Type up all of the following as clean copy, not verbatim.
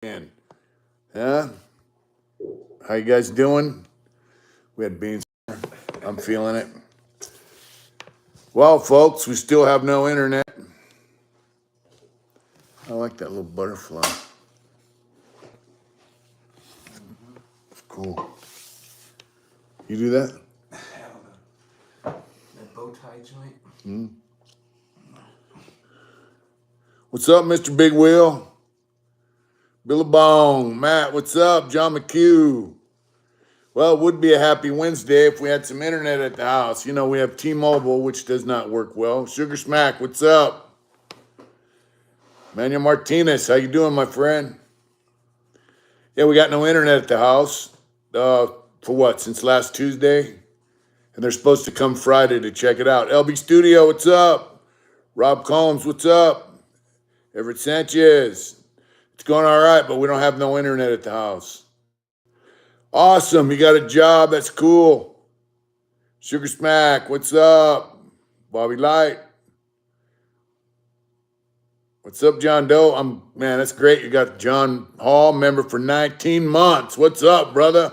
in. Yeah? How you guys doing? We had beans. I'm feeling it. Well, folks, we still have no internet. I like that little butterfly. It's cool. You do that? That bow tie joint. What's up, Mr. Big Wheel? Billabong. Matt, what's up? John McHugh. Well, it would be a happy Wednesday if we had some internet at the house. You know, we have T-Mobile, which does not work well. Sugar Smack, what's up? Manuel Martinez, how you doing, my friend? Yeah, we got no internet at the house. For what, since last Tuesday? And they're supposed to come Friday to check it out. LB Studio, what's up? Rob Combs, what's up? Everett Sanchez. It's going all right, but we don't have no internet at the house. Awesome, you got a job, that's cool. Sugar Smack, what's up? Bobby Light. What's up, John Doe? Man, that's great. You got John Hall, member for 19 months. What's up, brother?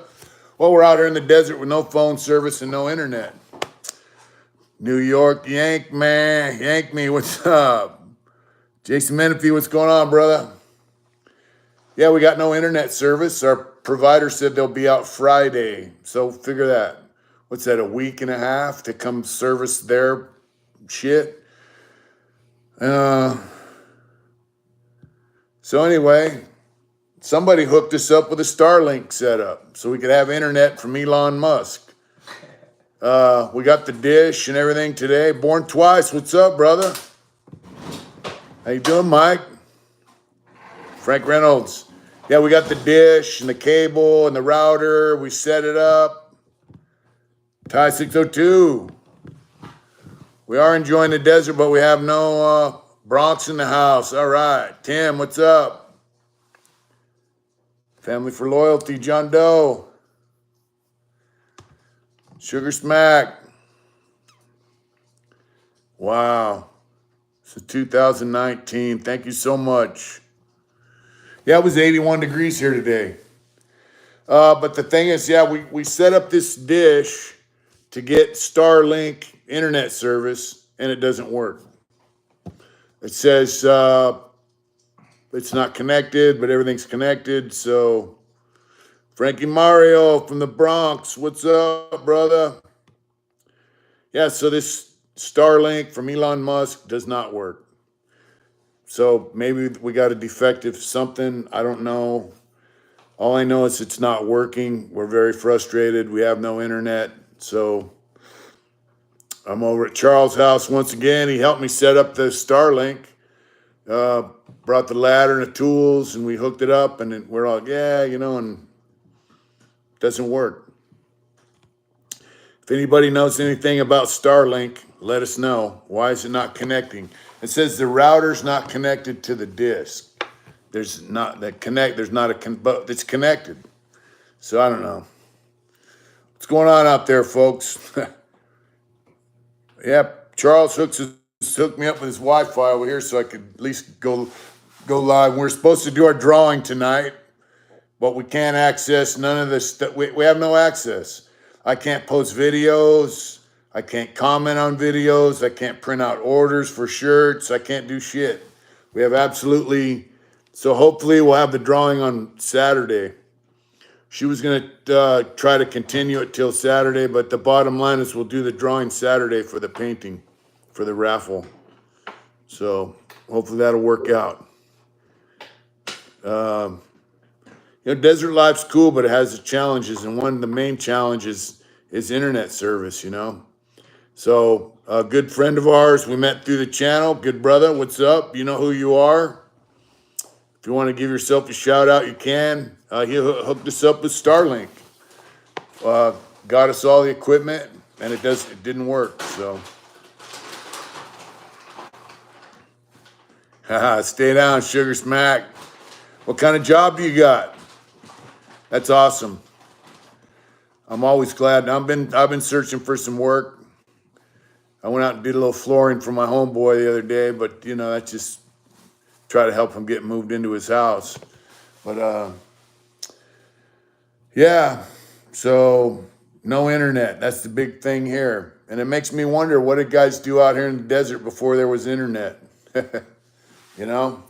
Well, we're out here in the desert with no phone service and no internet. New York Yank, man. Yank me, what's up? Jason Menifee, what's going on, brother? Yeah, we got no internet service. Our provider said they'll be out Friday. So figure that. What's that, a week and a half to come service their shit? So anyway, somebody hooked us up with a Starlink setup so we could have internet from Elon Musk. We got the dish and everything today. Born Twice, what's up, brother? How you doing, Mike? Frank Reynolds. Yeah, we got the dish and the cable and the router. We set it up. Ty 602. We are enjoying the desert, but we have no Bronx in the house. All right. Tim, what's up? Family for Loyalty, John Doe. Sugar Smack. Wow. It's 2019. Thank you so much. Yeah, it was 81 degrees here today. But the thing is, yeah, we set up this dish to get Starlink internet service, and it doesn't work. It says it's not connected, but everything's connected. So, Frankie Mario from the Bronx, what's up, brother? Yeah, so this Starlink from Elon Musk does not work. So maybe we got a defective something. I don't know. All I know is it's not working. We're very frustrated. We have no internet. So I'm over at Charles' house once again. He helped me set up the Starlink. Brought the ladder and the tools, and we hooked it up, and then we're all, yeah, and it doesn't work. If anybody knows anything about Starlink, let us know. Why is it not connecting? It says the router's not connected to the disk. There's not that connect. There's not but it's connected. So I don't know. What's going on out there, folks? Yep, Charles hooked me up with his Wi-Fi over here so I could at least go live. We're supposed to do our drawing tonight, but we can't access none of this stuff. We have no access. I can't post videos. I can't comment on videos. I can't print out orders for shirts. I can't do shit. We have absolutely... So hopefully we'll have the drawing on Saturday. She was going to try to continue it till Saturday, but the bottom line is we'll do the drawing Saturday for the painting, for the raffle. So hopefully that'll work out. Desert life's cool, but it has its challenges, and one of the main challenges is internet service, So a good friend of ours, we met through the channel. Good brother, what's up? You know who you are. If you want to give yourself a shout out, you can. He hooked us up with Starlink. Got us all the equipment, and it didn't work. So, stay down, Sugar Smack. What kind of job do you got? That's awesome. I'm always glad. I've been searching for some work. I went out and did a little flooring for my homeboy the other day, but that's just try to help him get moved into his house. But yeah, so no internet. That's the big thing here. And it makes me wonder, what did guys do out here in the desert before there was internet? You know,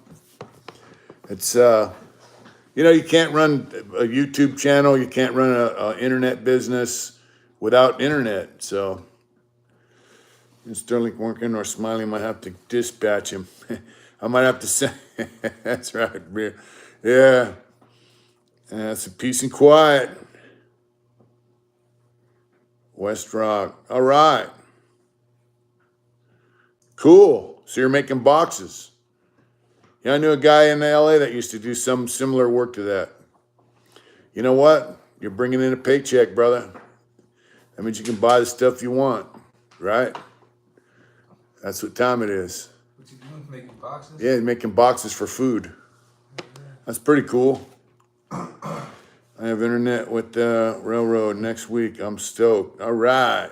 it's you can't run a YouTube channel, you can't run a internet business without internet. So Sterling working or Smiley might have to dispatch him. I might have to say that's right. Yeah. That's a peace and quiet. West Rock. All right. Cool. So you're making boxes. Yeah, I knew a guy in LA that used to do some similar work to that. You know what? You're bringing in a paycheck, brother. That means you can buy the stuff you want, right? That's what time it is. What you doing? Making boxes? Yeah, making boxes for food. That's pretty cool. I have internet with the railroad next week. I'm stoked. All right.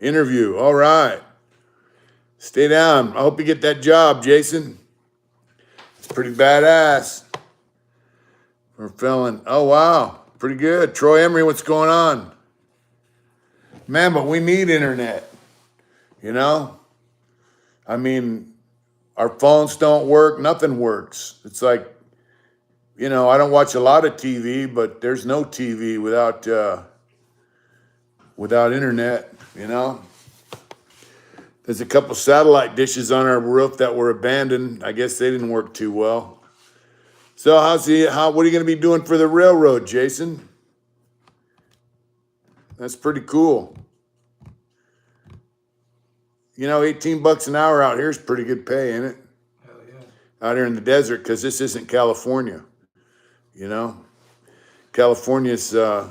Interview. All right. Stay down. I hope you get that job, Jason. It's pretty badass. For a felon. Oh, wow. Pretty good. Troy Emery, what's going on? Man, but we need internet. You know? I mean, our phones don't work. Nothing works. It's like, I don't watch a lot of TV, but there's no TV without internet, There's a couple satellite dishes on our roof that were abandoned. I guess they didn't work too well. So what are you going to be doing for the railroad, Jason? That's pretty cool. $18 an hour out here is pretty good pay, ain't it? Hell yeah. Out here in the desert, because this isn't California. California's a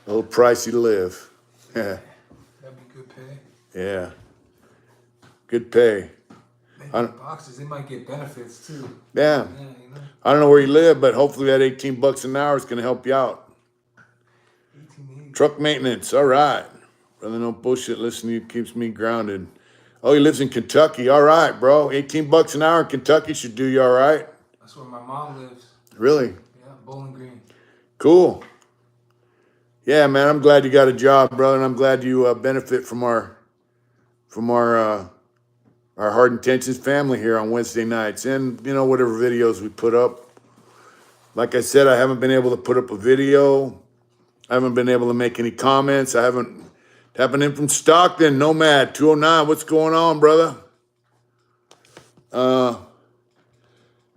little pricey to live. That'd be good pay. Yeah. Good pay. Making boxes, they might get benefits too. Yeah. Yeah, I don't know where you live, but hopefully that $18 an hour is going to help you out. 1880. Truck maintenance. All right. Brother, no bullshit. Listen to you keeps me grounded. Oh, he lives in Kentucky. All right, bro. $18 an hour in Kentucky should do you all right. That's where my mom lives. Really? Yeah, Bowling Green. Cool. Yeah, man, I'm glad you got a job, brother, and I'm glad you benefit from our Hard Intentions family here on Wednesday nights, and whatever videos we put up. Like I said, I haven't been able to put up a video. I haven't been able to make any comments. I haven't tapping in from Stockton, Nomad 209. What's going on, brother?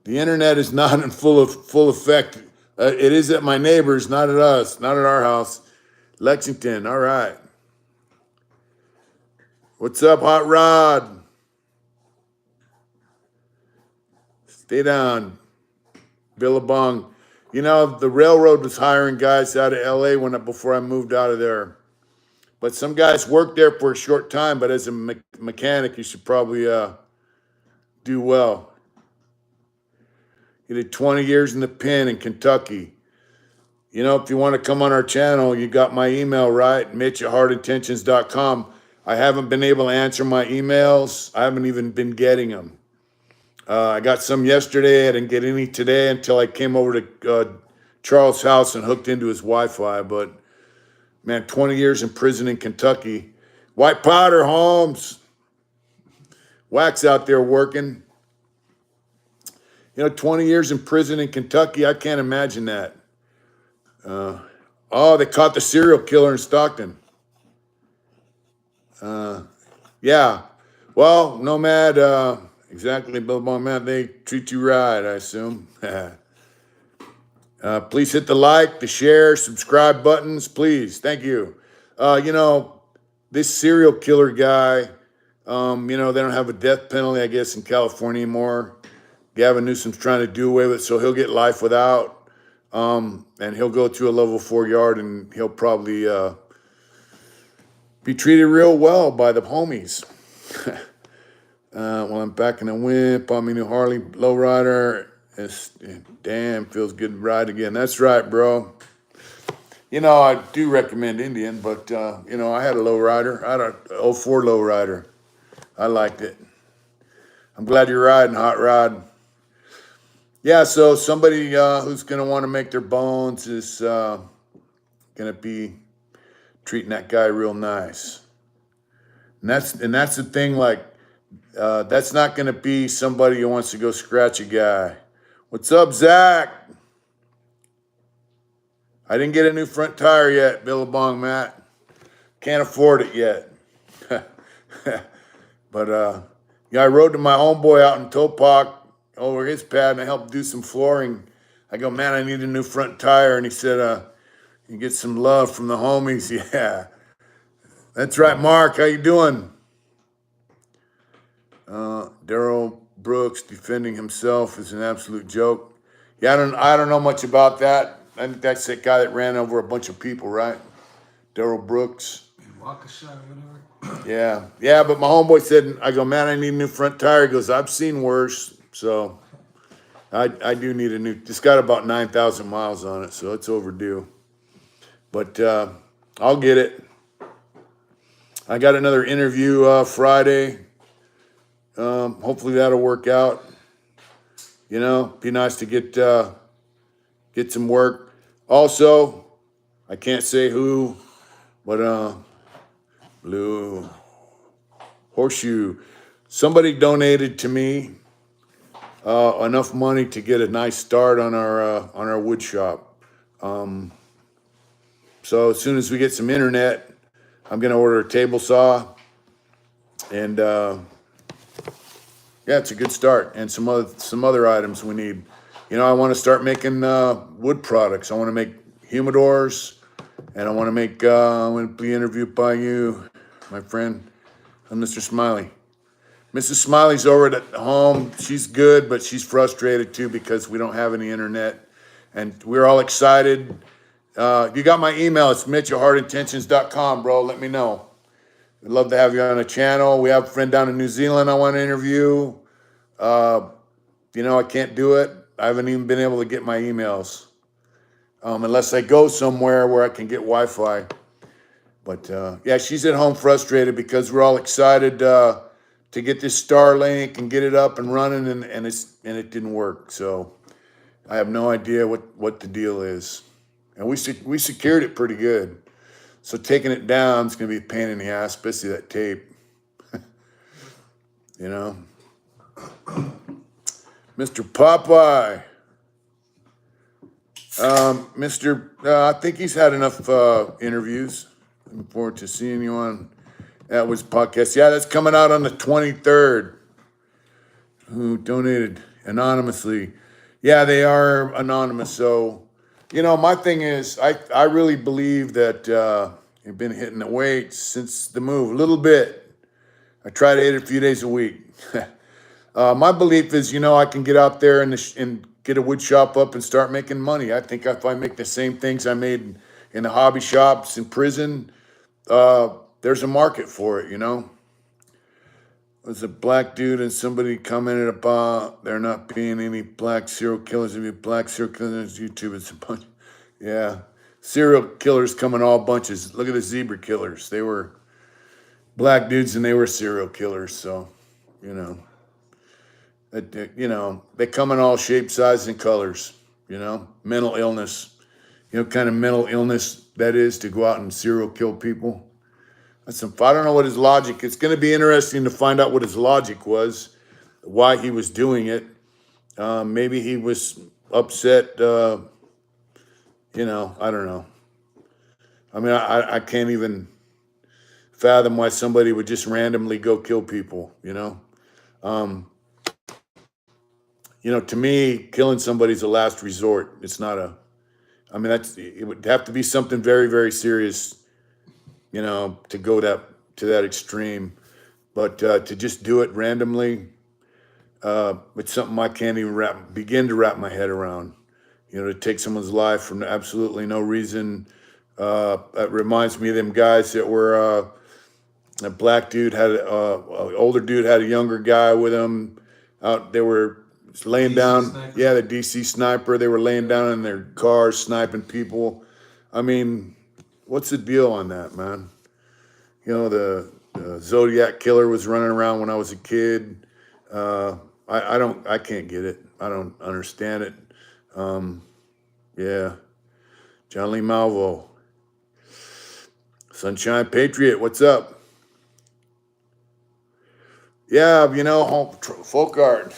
The internet is not in full effect. It is at my neighbors, not at us, not at our house. Lexington, all right. What's up, Hot Rod? Stay down. Billabong. The railroad was hiring guys out of LA before I moved out of there. But some guys worked there for a short time, but as a mechanic, you should probably do well. He did 20 years in the pen in Kentucky. If you want to come on our channel, you got my email, right? Mitch@hardintentions.com. I haven't been able to answer my emails. I haven't even been getting them. I got some yesterday. I didn't get any today until I came over to Charles' house and hooked into his Wi-Fi. But, man, 20 years in prison in Kentucky. White powder, Holmes. Wax out there working. 20 years in prison in Kentucky, I can't imagine that. They caught the serial killer in Stockton. Yeah. Well, Nomad, exactly, Billabong, man, they treat you right, I assume. Please hit the like, the share, subscribe buttons, please. Thank you. This serial killer guy, they don't have a death penalty, I guess, in California anymore. Gavin Newsom's trying to do away with it, so he'll get life without. And he'll go to a level 4 yard, and he'll probably be treated real well by the homies. Well, I'm back in the whip on my new Harley lowrider. Damn, feels good to ride again. That's right, bro. I do recommend Indian, but, I had a lowrider. I had a 04 lowrider. I liked it. I'm glad you're riding, Hot Rod. Yeah, so somebody who's going to want to make their bones is going to be treating that guy real nice. And that's the thing, like, that's not going to be somebody who wants to go scratch a guy. What's up, Zach? I didn't get a new front tire yet, Billabong Matt. Can't afford it yet. But yeah, I rode to my homeboy out in Topak over his pad and I helped do some flooring. I go, man, I need a new front tire. And he said, you get some love from the homies. Yeah, that's right, Mark. How you doing? Daryl Brooks defending himself is an absolute joke. Yeah, I don't know much about that. I think that's that guy that ran over a bunch of people, right? Daryl Brooks. In Waukesha or whatever. Yeah, but my homeboy said, I go, man, I need a new front tire. He goes, I've seen worse. So I do need a new, it's got about 9,000 miles on it, so it's overdue. But I'll get it. I got another interview Friday. Hopefully that'll work out. You know, be nice to get some work. Also, I can't say who, but Blue Horseshoe. Somebody donated to me enough money to get a nice start on our wood shop. So as soon as we get some internet, I'm gonna order a table saw, and yeah, it's a good start, and some other items we need. You know, I want to start making wood products. I want to make humidors, and I want to make. I'm going to be interviewed by you, my friend, Mr. Smiley. Mrs. Smiley's over at home. She's good, but she's frustrated too because we don't have any internet, and we're all excited. You got my email. It's mitch@heartintentions.com, bro. Let me know. I'd love to have you on a channel. We have a friend down in New Zealand I want to interview. You know, I can't do it. I haven't even been able to get my emails unless I go somewhere where I can get Wi-Fi. But yeah, she's at home frustrated because we're all excited to get this Starlink and get it up and running, and it didn't work. So I have no idea what the deal is. And we secured it pretty good. So taking it down is going to be a pain in the ass, especially that tape. You know? Mr. Popeye. I think he's had enough interviews. Looking forward to seeing you on that was podcast. Yeah, that's coming out on the 23rd. Who donated anonymously. Yeah, they are anonymous. So, you know, my thing is, I really believe that you've been hitting the weights since the move a little bit. I try to hit it a few days a week. My belief is, you know, I can get out there and get a wood shop up and start making money. I think if I make the same things I made in the hobby shops in prison, there's a market for it, you know. There's a black dude and somebody commented about there not being any black serial killers. If you black serial killers on YouTube, it's a bunch. Yeah, serial killers come in all bunches. Look at the zebra killers. They were black dudes and they were serial killers. So, you know, they come in all shapes, sizes, and colors. You know, mental illness. You know, kind of mental illness that is to go out and serial kill people. I don't know what his logic. It's going to be interesting to find out what his logic was, why he was doing it. Maybe he was upset. You know, I don't know. I mean, I can't even fathom why somebody would just randomly go kill people. You know, to me, killing somebody's a last resort. It's not a. I mean, it would have to be something very, very serious. You know, to go to that extreme, but to just do it randomly, it's something I can't even begin to wrap my head around. You know, to take someone's life for absolutely no reason. That reminds me of them guys that were a black dude had an older dude had a younger guy with him. They were laying DC down. sniper. Yeah, the DC sniper. They were laying down in their cars sniping people. I mean. What's the deal on that, man? You know, the Zodiac killer was running around when I was a kid. I can't get it. I don't understand it. Yeah. John Lee Malvo. Sunshine Patriot, what's up? Yeah, folk art.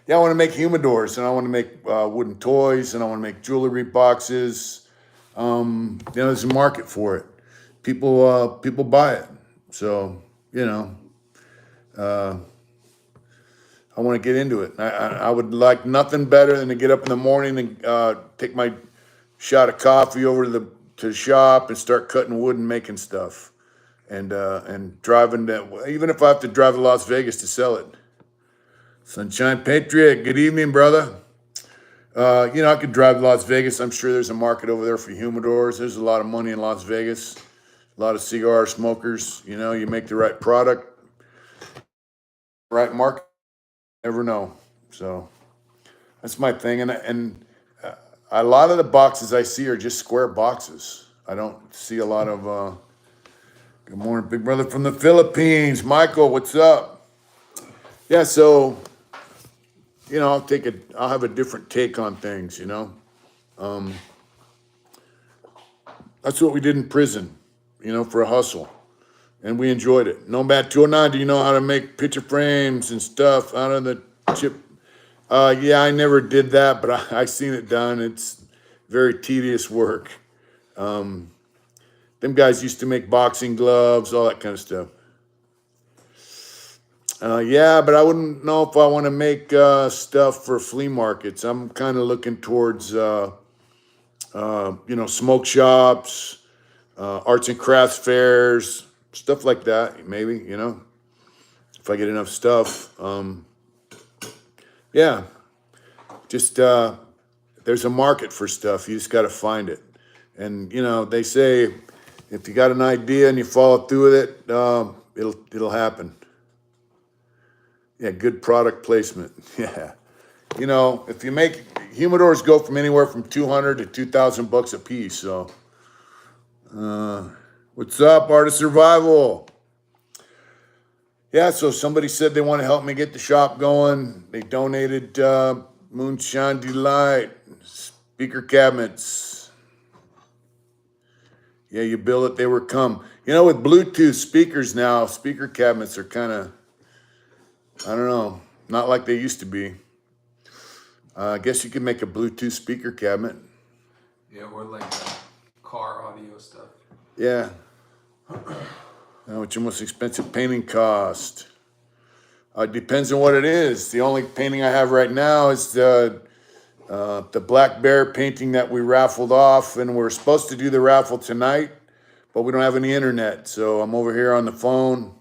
Yeah, I want to make humidors, and I want to make wooden toys, and I want to make jewelry boxes. There's a market for it. People buy it. So, I want to get into it. I would like nothing better than to get up in the morning and take my shot of coffee over to the shop and start cutting wood and making stuff, and driving that. Even if I have to drive to Las Vegas to sell it. Sunshine Patriot, good evening, brother. I could drive to Las Vegas. I'm sure there's a market over there for humidors. There's a lot of money in Las Vegas. A lot of cigar smokers. You make the right product, right market. Never know. So that's my thing. And a lot of the boxes I see are just square boxes. I don't see a lot of. Good morning, big brother from the Philippines. Michael, what's up? Yeah, so I'll have a different take on things. That's what we did in prison. For a hustle, and we enjoyed it. Nomad 209, do you know how to make picture frames and stuff out of the chip? Yeah, I never did that, but I seen it done. It's very tedious work. Them guys used to make boxing gloves, all that kind of stuff. Yeah, but I wouldn't know if I want to make stuff for flea markets. I'm kind of looking towards, smoke shops, arts and crafts fairs, stuff like that. Maybe if I get enough stuff. Yeah, just there's a market for stuff. You just got to find it, and they say if you got an idea and you follow through with it, it'll happen. Yeah, good product placement. Yeah. If you make humidors go from anywhere from 200 to 2,000 bucks a piece. So, what's up, Art of Survival? Yeah, so somebody said they want to help me get the shop going. They donated Moonshine Delight, speaker cabinets. Yeah, you bill it, they will come. With Bluetooth speakers now, speaker cabinets are kind of, I don't know, not like they used to be. I guess you could make a Bluetooth speaker cabinet. Yeah, or like car audio stuff. Yeah. What's your most expensive painting cost? Depends on what it is. The only painting I have right now is the Black Bear painting that we raffled off, and we're supposed to do the raffle tonight, but we don't have any internet, so I'm over here on the phone.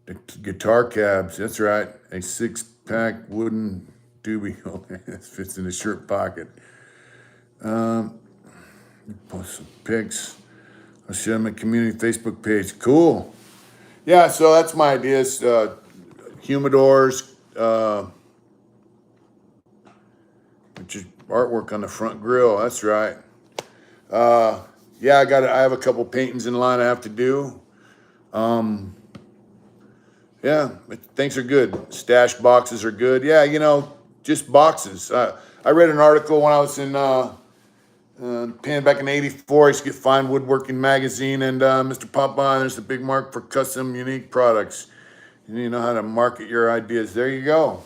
The guitar cabs, that's right. A 6-pack wooden doobie that fits in the shirt pocket. Post some pics. I'll share my community Facebook page. Cool. Yeah, so that's my ideas. Humidors, which is artwork on the front grill. That's right. Yeah, I have a couple paintings in line I have to do. Yeah, things are good. Stash boxes are good. Yeah, just boxes. I read an article when I was in Penn back in '84. I used to get Fine Woodworking magazine, and Mr. Popeye, there's the big mark for custom, unique products. You know how to market your ideas. There you go.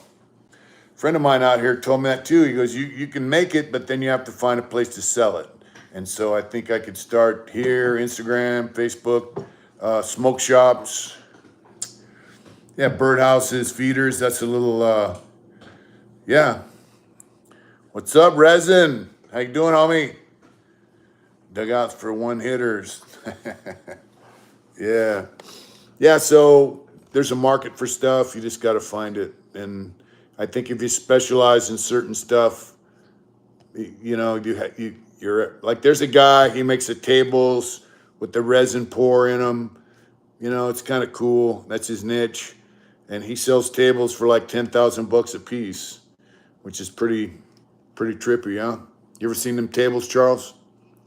A friend of mine out here told me that too. He goes, you can make it, but then you have to find a place to sell it. And so I think I could start here, Instagram, Facebook, smoke shops. Yeah, birdhouses, feeders. That's a little, yeah. What's up, Resin? How you doing, homie? Dugouts for one hitters. Yeah. Yeah, so there's a market for stuff. You just got to find it. And I think if you specialize in certain stuff, you're like, there's a guy, he makes the tables with the resin pour in them. It's kind of cool. That's his niche. And he sells tables for like 10,000 bucks a piece, which is pretty trippy, huh? You ever seen them tables, Charles?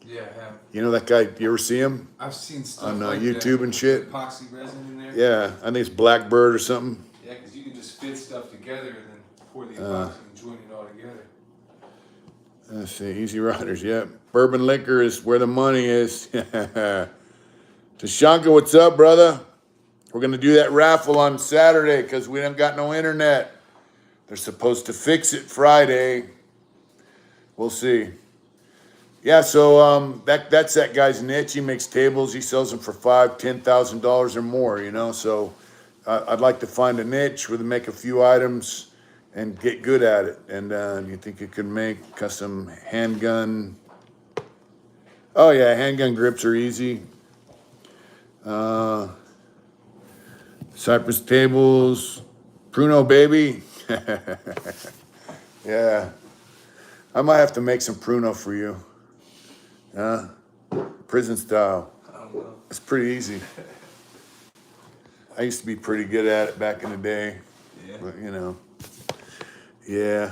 Yeah, I have. You know that guy, you ever see him? I've seen stuff On like YouTube that, and shit? epoxy resin in there. Yeah, I think it's Blackbird or something. Yeah, because you can just fit stuff together and then pour the epoxy and join it Let's see, Easy Riders, yeah. Bourbon liquor is where the money is. Tashanka, what's up, brother? We're gonna do that raffle on Saturday because we haven't got no internet. They're supposed to fix it Friday. We'll see. Yeah, so that's that guy's niche. He makes tables. He sells them for $5,000-$10,000 or more. You know, so I'd like to find a niche where they make a few items and get good at it. And you think you could make custom handgun? Oh yeah, handgun grips are easy. Cypress tables, Pruno baby. Yeah, I might have to make some Pruno for you. Prison style. I don't know. It's pretty easy. I used to be pretty good at it back in the day. Yeah. But, you know. Yeah.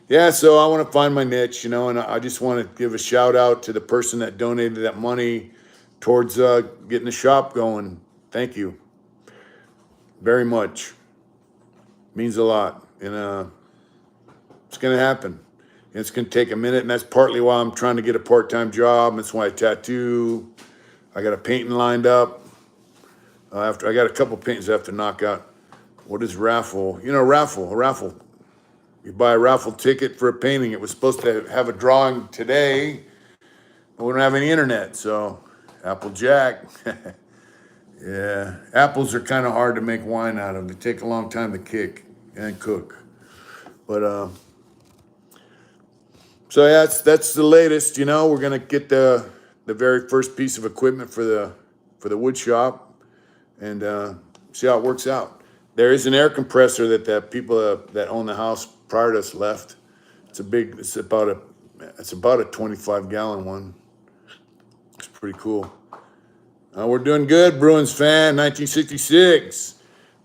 Yeah, so I want to find my niche, you know, and I just want to give a shout out to the person that donated that money towards getting the shop going. Thank you. Very much. Means a lot. And it's going to happen. It's going to take a minute, and that's partly why I'm trying to get a part-time job. That's why I tattoo. I got a painting lined up. I got a couple paintings I have to knock out. What is raffle? You know, a raffle. You buy a raffle ticket for a painting. It was supposed to have a drawing today, but we don't have any internet, so Applejack. Yeah, apples are kind of hard to make wine out of. They take a long time to kick and cook. But so yeah, that's the latest. You know, we're gonna get the very first piece of equipment for the wood shop, and see how it works out. There is an air compressor that the people that own the house prior to us left. It's about a 25-gallon one. It's pretty cool. We're doing good, Bruins fan. 1966.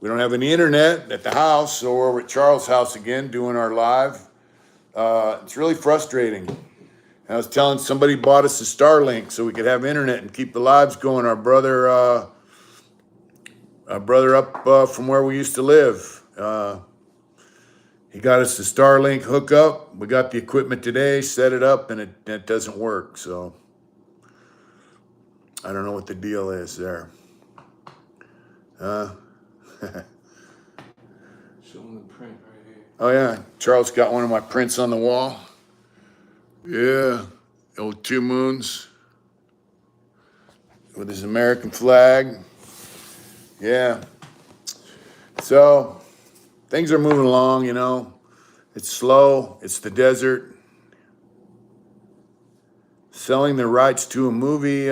We don't have any internet at the house, so we're over at Charles' house again doing our live. It's really frustrating. I was telling somebody bought us a Starlink so we could have internet and keep the lives going. Our brother up from where we used to live. He got us the Starlink hookup. We got the equipment today, set it up, and it doesn't work. So I don't know what the deal is there. Show them the print right here. Oh yeah, Charles got one of my prints on the wall. Yeah, old 2 moons with his American flag. Yeah. So things are moving along, you know. It's slow. It's the desert. Selling the rights to a movie,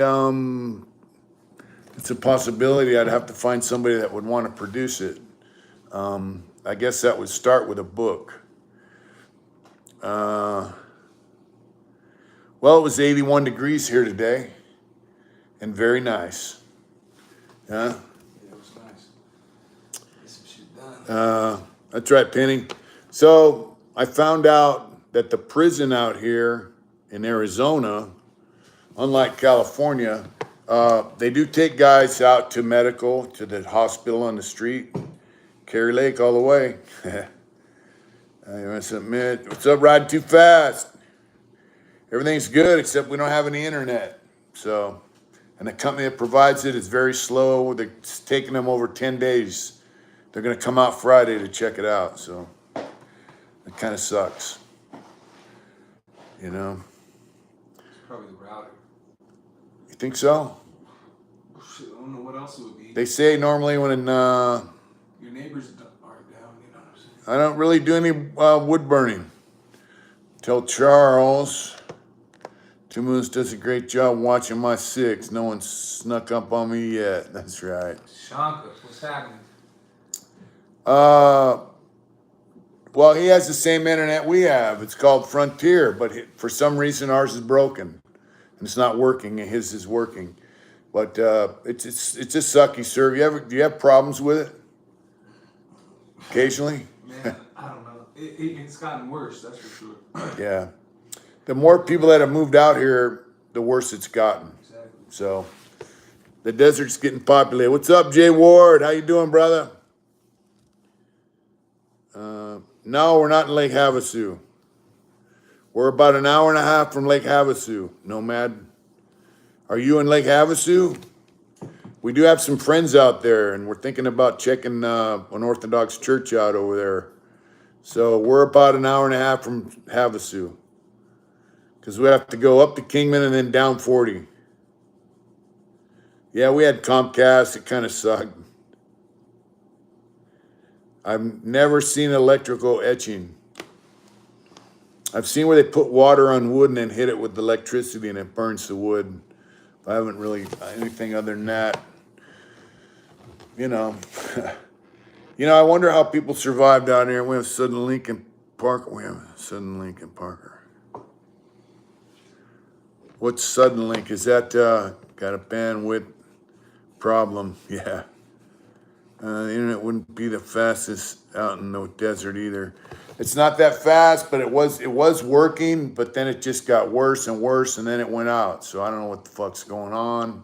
it's a possibility. I'd have to find somebody that would want to produce it. I guess that would start with a book. Well, it was 81 degrees here today, and very nice. Yeah, it was nice. Get some shit done. That's right, Penny. So I found out that the prison out here in Arizona, unlike California, they do take guys out to medical, to the hospital on the street. Cary Lake all the way. I must admit, what's up, riding too fast? Everything's good except we don't have any internet. So, and the company that provides it is very slow. It's taking them over 10 days. They're gonna come out Friday to check it out. So it kind of sucks. You know? It's probably the router. You think so? Shit, I don't know what else it would be. They say normally when Your neighbors aren't down, you know what I'm saying? I don't really do any wood burning. Tell Charles, 2 Moons does a great job watching my 6. No one snuck up on me yet. That's right. Shanka, what's happening? Well, he has the same internet we have. It's called Frontier, but for some reason ours is broken and it's not working, and his is working. But it's a sucky, sir. Do you have problems with it? Occasionally? Man, I don't know. It's gotten worse, that's for sure. Yeah. The more people that have moved out here, the worse it's gotten. Exactly. So the desert's getting populated. What's up, Jay Ward? How you doing, brother? No, we're not in Lake Havasu. We're about an hour and a half from Lake Havasu, Nomad. Are you in Lake Havasu? We do have some friends out there, and we're thinking about checking an Orthodox church out over there. So we're about an hour and a half from Havasu, because we have to go up to Kingman and then down 40. Yeah, we had Comcast. It kind of sucked. I've never seen electrical etching. I've seen where they put water on wood and then hit it with electricity and it burns the wood. I haven't really anything other than that. You know, I wonder how people survive down here. We have Sudden Lincoln Parker. We have Sudden Lincoln Parker. What's Sudden Link? Is that got a bandwidth problem? Yeah. The internet wouldn't be the fastest out in the desert either. It's not that fast, but it was working, but then it just got worse and worse, and then it went out. So I don't know what the fuck's going on.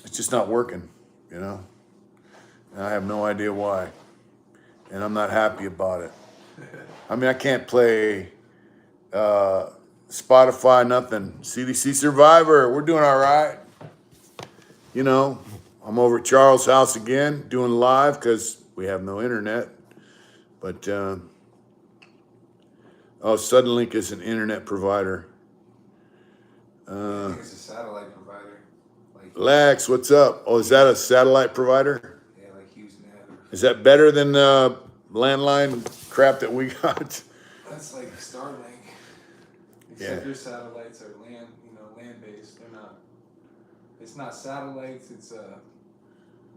It's just not working, And I have no idea why. And I'm not happy about it. I mean, I can't play Spotify, nothing. CDC Survivor, we're doing all right. I'm over at Charles' house again, doing live because we have no internet. But, Suddenlink is an internet provider. I think it's a satellite provider. Lex, what's up? Oh, is that a satellite provider? Yeah, like HughesNet. Is that better than the landline crap that we got? That's like Starlink. Except their satellites are land-based. They're not. It's not satellites. It's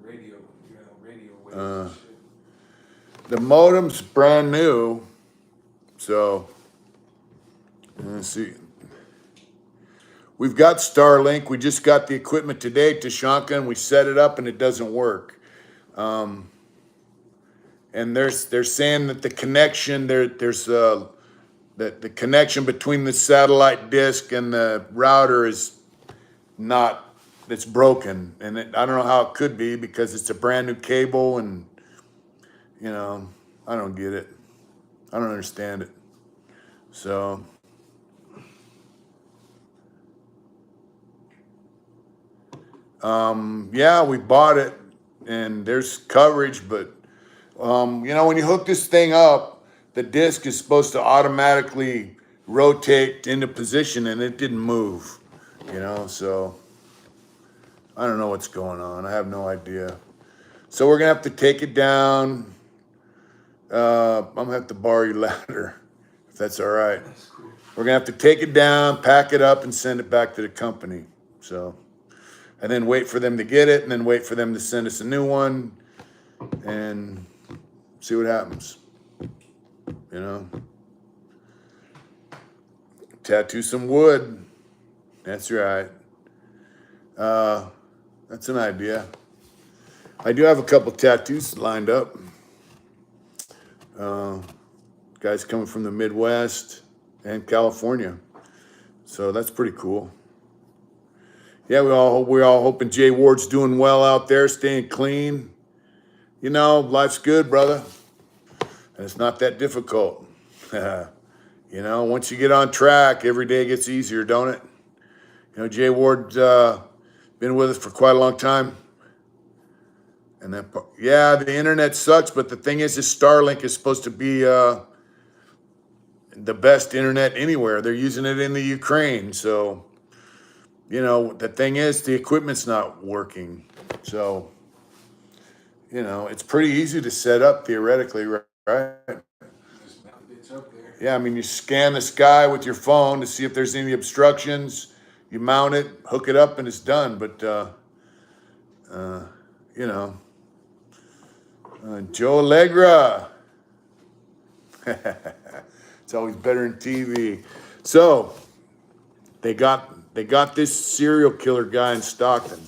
radio. Radio waves and shit. The modem's brand new, so let's see. We've got Starlink. We just got the equipment today, Tashanka, and we set it up, and it doesn't work. And they're saying that the connection there's that the connection between the satellite dish and the router is not. It's broken, and I don't know how it could be because it's a brand new cable, and I don't get it. I don't understand it. So. Yeah, we bought it, and there's coverage, but when you hook this thing up, the disc is supposed to automatically rotate into position, and it didn't move. So I don't know what's going on. I have no idea. So we're gonna have to take it down. I'm gonna have to borrow your ladder, if that's all right. That's cool. We're gonna have to take it down, pack it up, and send it back to the company. So. And then wait for them to get it, and then wait for them to send us a new one, and see what happens. Tattoo some wood. That's right. That's an idea. I do have a couple tattoos lined up. Guys coming from the Midwest and California, so that's pretty cool. Yeah, we're all hoping Jay Ward's doing well out there, staying clean. Life's good, brother. And it's not that difficult. Once you get on track, every day gets easier, don't it? Jay Ward's been with us for quite a long time. And the internet sucks, but the thing is, Starlink is supposed to be the best internet anywhere. They're using it in the Ukraine, so... the thing is, the equipment's not working. So, it's pretty easy to set up theoretically, right? Just mount the bitch up there. Yeah, I mean, you scan the sky with your phone to see if there's any obstructions. You mount it, hook it up, and it's done. But, Joe Allegra. It's always better in TV. So, they got this serial killer guy in Stockton.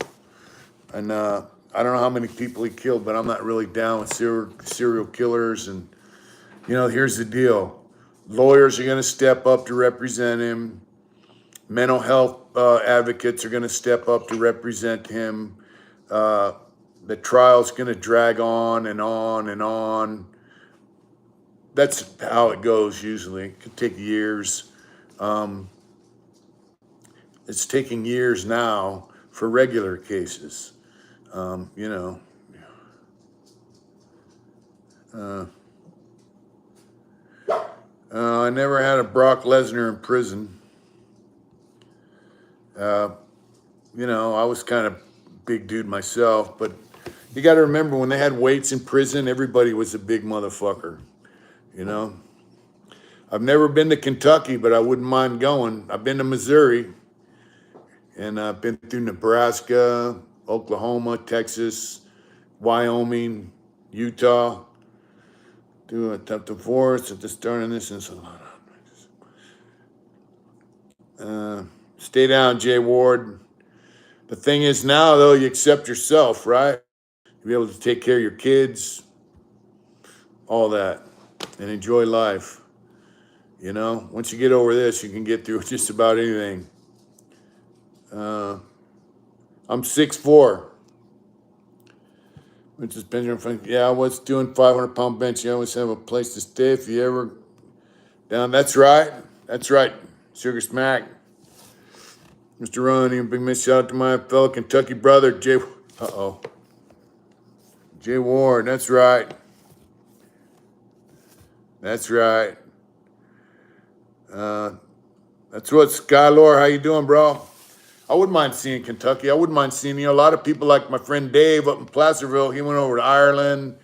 And I don't know how many people he killed, but I'm not really down with serial killers. And, here's the deal. Lawyers are going to step up to represent him. Mental health advocates are going to step up to represent him. The trial's going to drag on and on and on. that's how it goes usually. It could take years. It's taking years now for regular cases. You know, I never had a Brock Lesnar in prison. You know, I was kind of big dude myself, but you got to remember when they had weights in prison, everybody was a big motherfucker. You know, I've never been to Kentucky, but I wouldn't mind going. I've been to Missouri, and I've been through Nebraska, Oklahoma, Texas, Wyoming, Utah. Do a tough divorce at the start of this and so on. Stay down, Jay Ward. The thing is now, though, you accept yourself, right? You be able to take care of your kids, all that, and enjoy life. You know, once you get over this, you can get through just about anything. I'm 6'4". Which is Benjamin Franklin. Yeah, I was doing 500-pound bench. You always have a place to stay if you ever down. That's right. That's right. Sugar Smack. Mr. Ronnie, a big miss shout out to my fellow Kentucky brother, Jay. Jay Ward. That's right. That's right. That's what Skylore. How you doing, bro? I wouldn't mind seeing Kentucky. I wouldn't mind seeing, you know, a lot of people like my friend Dave up in Placerville. He went over to Ireland,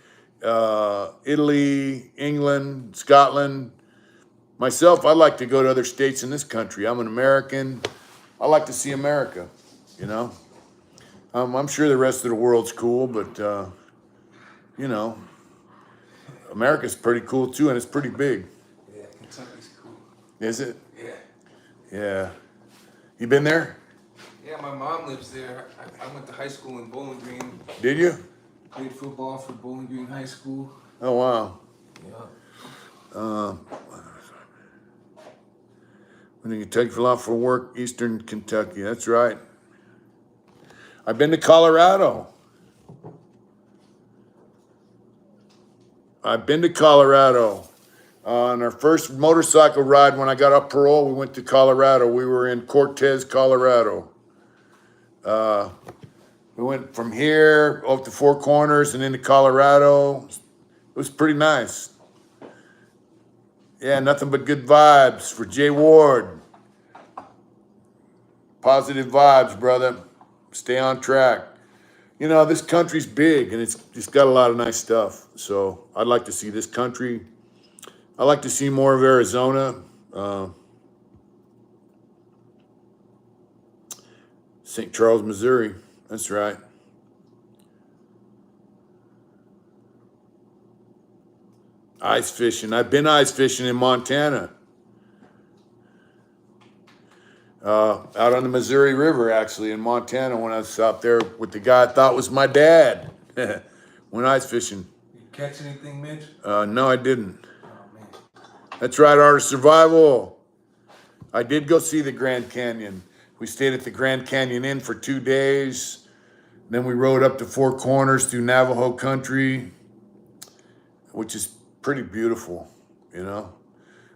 Italy, England, Scotland. Myself, I'd like to go to other states in this country. I'm an American. I like to see America, you know. I'm sure the rest of the world's cool, but, you know, America's pretty cool too, and it's pretty big. Yeah, Kentucky's cool. Is it? Yeah. Yeah. You been there? Yeah, my mom lives there. I went to high school in Bowling Green. Did you? Played football for Bowling Green High School. Oh, wow. Yeah. When you take a lot for work, Eastern Kentucky. That's right. I've been to Colorado. On our first motorcycle ride when I got off parole, we went to Colorado. We were in Cortez, Colorado. We went from here up to Four Corners and into Colorado. It was pretty nice. Yeah, nothing but good vibes for Jay Ward. Positive vibes, brother. Stay on track. You know, this country's big and it's got a lot of nice stuff. So I'd like to see this country. I'd like to see more of Arizona. St. Charles, Missouri. That's right. Ice fishing. I've been ice fishing in Montana. Out on the Missouri River, actually, in Montana, when I was out there with the guy I thought was my dad. Went ice fishing. You catch anything, Mitch? No, I didn't. Oh, man. That's right, Art of Survival. I did go see the Grand Canyon. We stayed at the Grand Canyon Inn for 2 days. Then we rode up to Four Corners through Navajo country, which is pretty beautiful, you know.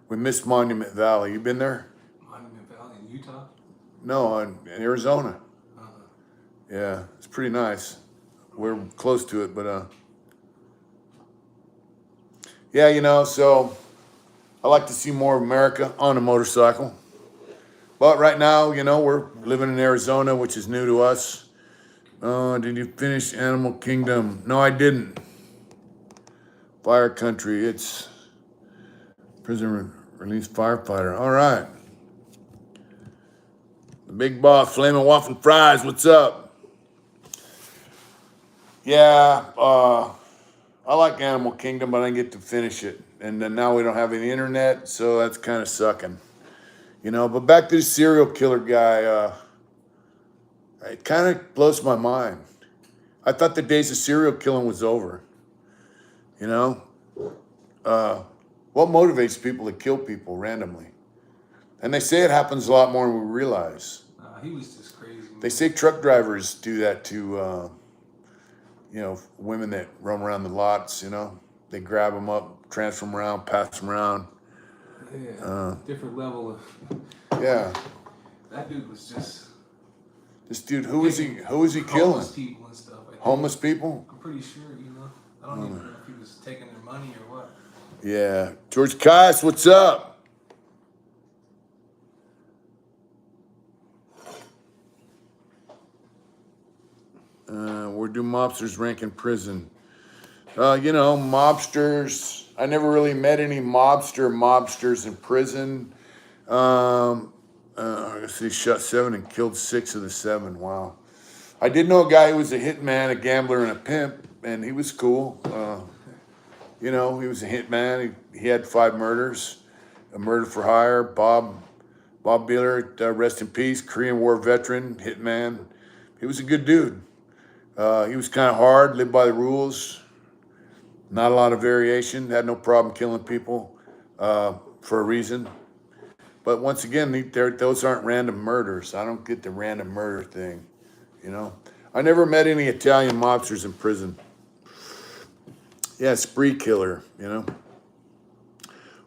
We missed Monument Valley. You been there? Monument Valley in Utah? No, in Arizona. Uh-huh. Yeah, it's pretty nice. We're close to it, but yeah, you know, so I like to see more of America on a motorcycle. But right now, you know, we're living in Arizona, which is new to us. Did you finish Animal Kingdom? No, I didn't. Fire Country, it's prison release firefighter. All right. The big boss, Flamin' Waffle Fries, what's up? Yeah, I like Animal Kingdom, but I didn't get to finish it. And then now we don't have any internet, so that's kind of sucking. You know, but back to the serial killer guy, it kind of blows my mind. I thought the days of serial killing was over. You know? What motivates people to kill people randomly? And they say it happens a lot more than we realize. He was just crazy, man. They say truck drivers do that to, you know, women that roam around the lots, you know? They grab them up, transfer them around, pass them around. Yeah, different level of. Yeah. That dude was just This dude, who was he killing? homeless people and stuff. I think. Homeless people? I'm pretty sure, you know. I don't even know if he was taking their money or what. Yeah. George Kais, what's up? Where do mobsters rank in prison? You know, mobsters. I never really met any mobsters in prison. I guess he shot 7 and killed 6 of the 7. Wow. I did know a guy who was a hitman, a gambler, and a pimp, and he was cool. You know, he was a hitman. He had 5 murders, a murder for hire. Bob Beeler, rest in peace, Korean War veteran, hitman. He was a good dude. He was kind of hard, lived by the rules. Not a lot of variation. Had no problem killing people for a reason. But once again, those aren't random murders. I don't get the random murder thing, you know. I never met any Italian mobsters in prison. Yeah, spree killer, you know.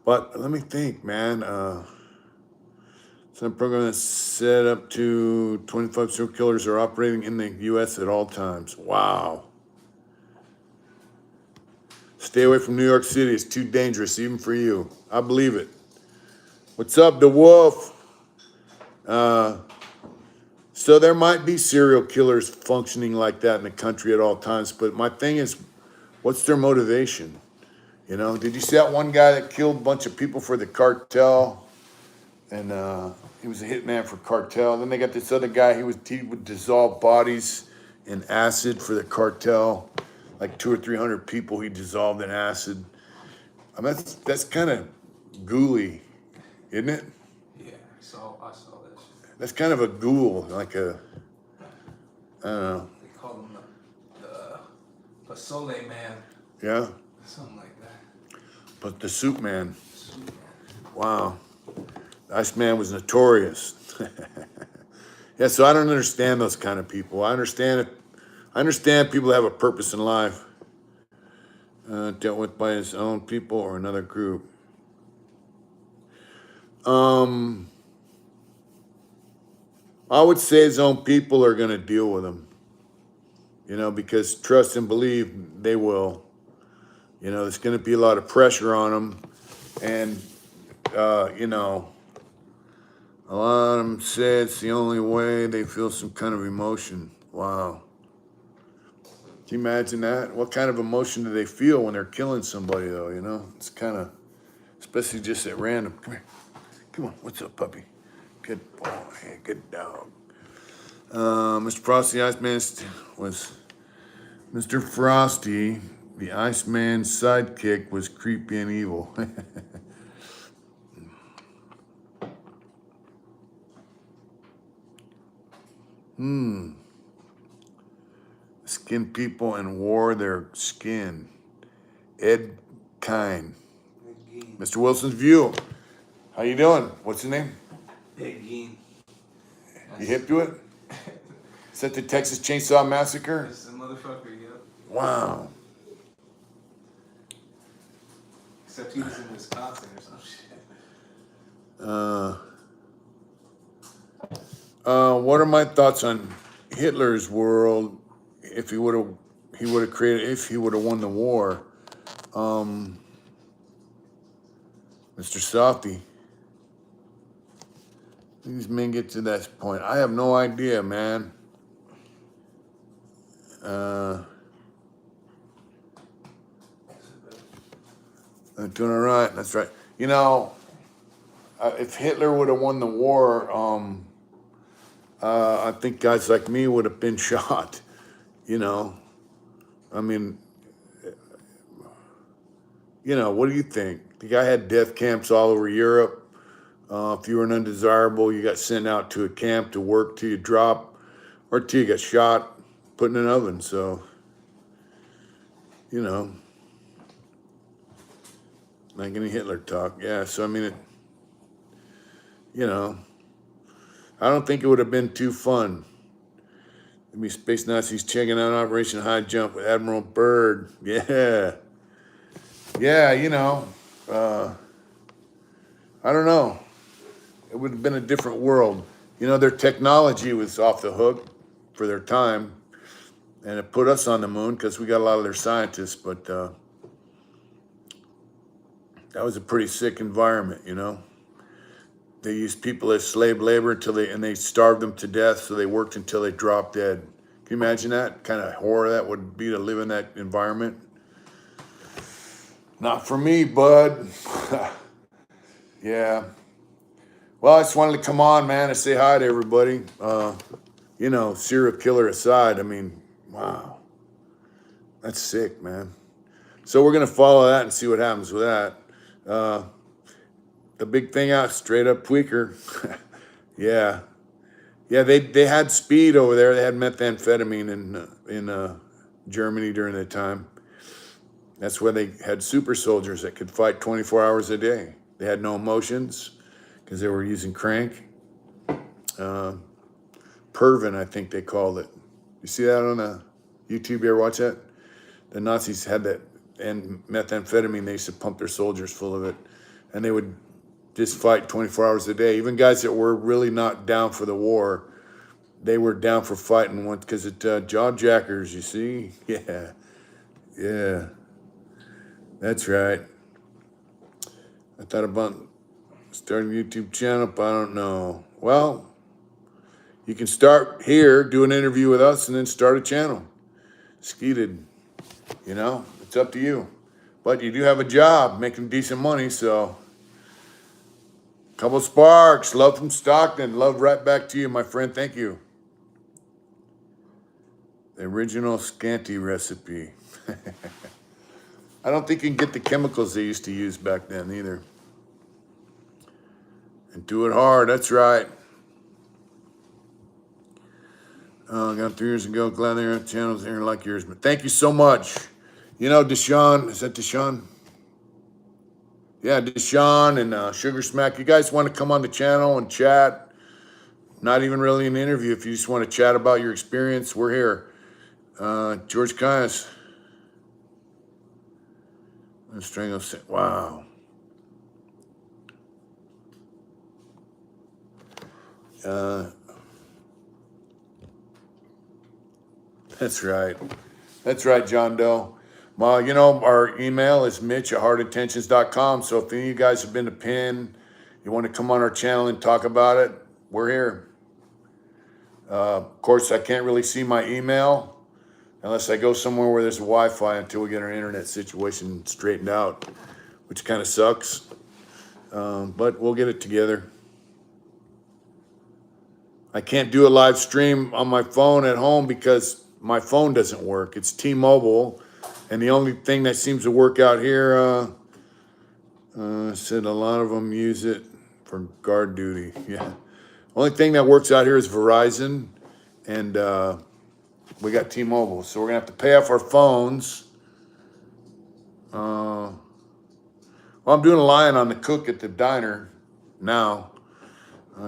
But let me think, man. Some program that's set up to 25 serial killers are operating in the U.S. at all times. Wow. Stay away from New York City. It's too dangerous, even for you. I believe it. What's up, the Wolf? So there might be serial killers functioning like that in the country at all times. But my thing is, what's their motivation? You know, did you see that one guy that killed a bunch of people for the cartel? And he was a hitman for cartel. Then they got this other guy. He would dissolve bodies in acid for the cartel, like 200 or 300 people he dissolved in acid. I mean, that's kind of ghouly, isn't it? Yeah, I saw that shit. That's kind of a ghoul, like a, I don't know. They call him the Pasole man, Yeah, something like that. but the Soup Man. Sweet man. Wow, the Iceman was notorious. Yeah, so I don't understand those kind of people. I understand people have a purpose in life, dealt with by his own people or another group. I would say his own people are going to deal with him, you know, because trust and believe they will. You know, there's going to be a lot of pressure on them, and you know, a lot of them say it's the only way they feel some kind of emotion. Wow. Can you imagine that? What kind of emotion do they feel when they're killing somebody, though, you know? It's kind of, especially just at random. Come here. Come on. What's up, puppy? Good boy. Good dog. Mr. Frosty Iceman was... Mr. Frosty, the Iceman's sidekick, was creepy and evil. Skin people and wore their skin. Ed Kine. Big Mr. Wilson's View. How you doing? What's his name? Geen. You hip to it? Is that the Texas Chainsaw Massacre? That's the motherfucker, yep. Wow. Except he was in Wisconsin or some shit. What are my thoughts on Hitler's world if he would have won the war? Mr. Softy. These men get to that point. I have no idea, man. I'm doing all right. That's right. You know, if Hitler would have won the war, I think guys like me would have been shot. You know, I mean, you know, what do you think? The guy had death camps all over Europe. If you were an undesirable, you got sent out to a camp to work till you drop, or till you got shot, put in an oven. So, you know, like any Hitler talk. Yeah, so I mean, you know, I don't think it would have been too fun. I mean, Space Nazis checking out Operation High Jump with Admiral Byrd. Yeah. yeah, I don't know. It would have been a different world. Their technology was off the hook for their time, and it put us on the moon because we got a lot of their scientists. But that was a pretty sick environment. They used people as slave labor and they starved them to death, so they worked until they dropped dead. Can you imagine that kind of horror that would be to live in that environment? Not for me, bud. Yeah. Well, I just wanted to come on, man, and say hi to everybody. Serial killer aside, I mean, wow, that's sick, man. So we're gonna follow that and see what happens with that. Uh, the big thing out, straight up tweaker. Yeah, yeah. They had speed over there. They had methamphetamine in Germany during that time. That's where they had super soldiers that could fight 24 hours a day. They had no emotions because they were using crank. Uh, Pervin, I think they called it. You see that on YouTube? You ever watch that? The Nazis had that, and methamphetamine. They used to pump their soldiers full of it, and they would just fight 24 hours a day. Even guys that were really not down for the war, they were down for fighting once because it job jackers. You see? Yeah, yeah, that's right. I thought about starting a YouTube channel, but I don't know. Well, you can start here, do an interview with us, and then start a channel. Skeeted, it's up to you. But you do have a job, making decent money, so. Couple sparks, love from Stockton, love right back to you, my friend. Thank you. The original scanty recipe. I don't think you can get the chemicals they used to use back then either. And do it hard, that's right. I got 3 years ago, glad there are channels here like yours. But thank you so much. Deshaun, is that Deshaun? Yeah, Deshaun and Sugar Smack. You guys want to come on the channel and chat? Not even really an interview. If you just want to chat about your experience, we're here. George Caius. Wow. That's right. That's right, John Doe. Well, our email is mitch@heartintentions.com. So if any of you guys have been to PIN, you want to come on our channel and talk about it, we're here. Of course, I can't really see my email unless I go somewhere where there's Wi-Fi until we get our internet situation straightened out, which kind of sucks. But we'll get it together. I can't do a live stream on my phone at home because my phone doesn't work. It's T-Mobile, and the only thing that seems to work out here, said a lot of them use it for guard duty. Yeah. Only thing that works out here is Verizon, and we got T-Mobile. So we're going to have to pay off our phones. Well, I'm doing a line on the cook at the diner now.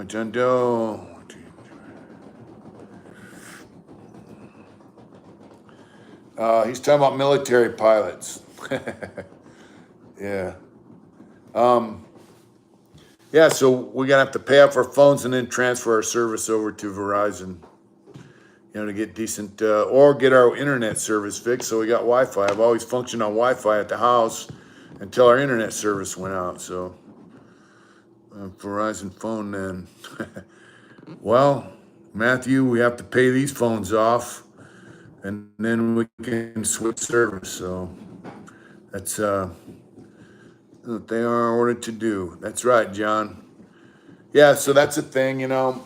John Doe. He's talking about military pilots. Yeah. Yeah, so we're going to have to pay off our phones and then transfer our service over to Verizon, to get decent, or get our internet service fixed. So we got Wi-Fi. I've always functioned on Wi-Fi at the house until our internet service went out. So Verizon phone then. Well, Matthew, we have to pay these phones off, and then we can switch service. So that's what they are ordered to do. That's right, John. Yeah, so that's the thing, I'm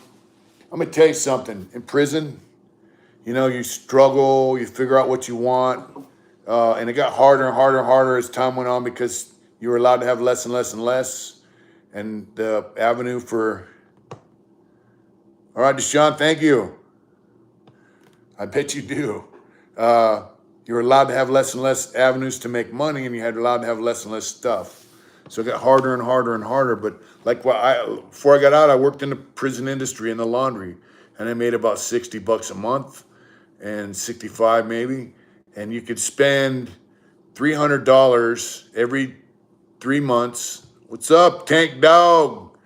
gonna tell you something. In prison, you struggle, you figure out what you want, and it got harder and harder and harder as time went on because you were allowed to have less and less and less, and the avenue for. All right, Deshaun, thank you. I bet you do. You were allowed to have less and less avenues to make money, and you had allowed to have less and less stuff. So it got harder and harder and harder. But before I got out, I worked in the prison industry in the laundry, and I made about $60 a month, and 65 maybe. And you could spend $300 every 3 months. What's up, Tank Dog?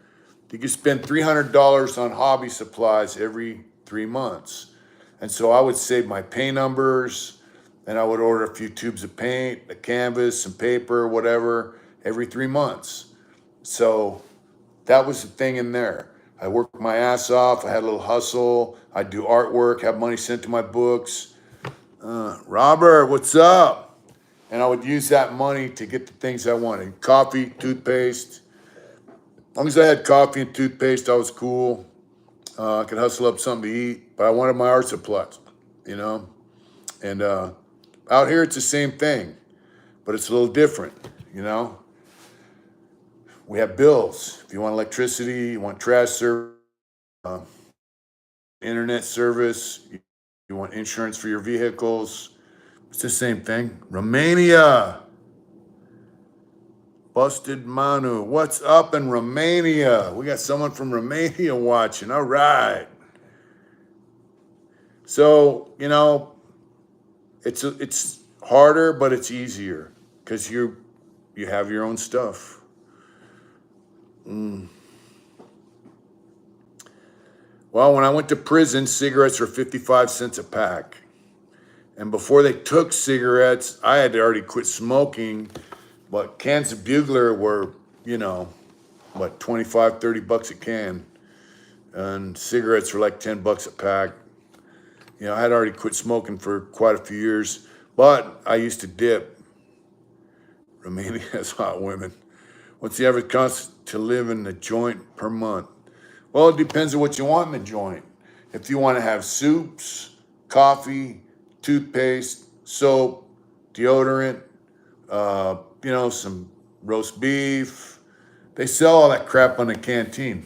You can spend $300 on hobby supplies every 3 months. And so I would save my pay numbers, and I would order a few tubes of paint, a canvas, some paper, whatever, every 3 months. So that was the thing in there. I worked my ass off. I had a little hustle. I'd do artwork, have money sent to my books. Robert, what's up? And I would use that money to get the things I wanted. Coffee, toothpaste. As long as I had coffee and toothpaste, I was cool. I could hustle up something to eat, but I wanted my art supplies, you know? And out here, it's the same thing, but it's a little different, you know? We have bills. If you want electricity, you want trash service, internet service, you want insurance for your vehicles, it's the same thing. Romania. Busted Manu. What's up in Romania? We got someone from Romania watching. All right. So, you know, it's harder, but it's easier because you have your own stuff. Well, when I went to prison, cigarettes were 55 cents a pack. And before they took cigarettes, I had already quit smoking, but cans of Bugler were, you know, what, 25, 30 bucks a can. And cigarettes were like 10 bucks a pack. You know, I had already quit smoking for quite a few years, but I used to dip. Romania has hot women. What's the average cost to live in the joint per month? Well, it depends on what you want in the joint. If you want to have soups, coffee, toothpaste, soap, deodorant, you know, some roast beef. They sell all that crap on the canteen.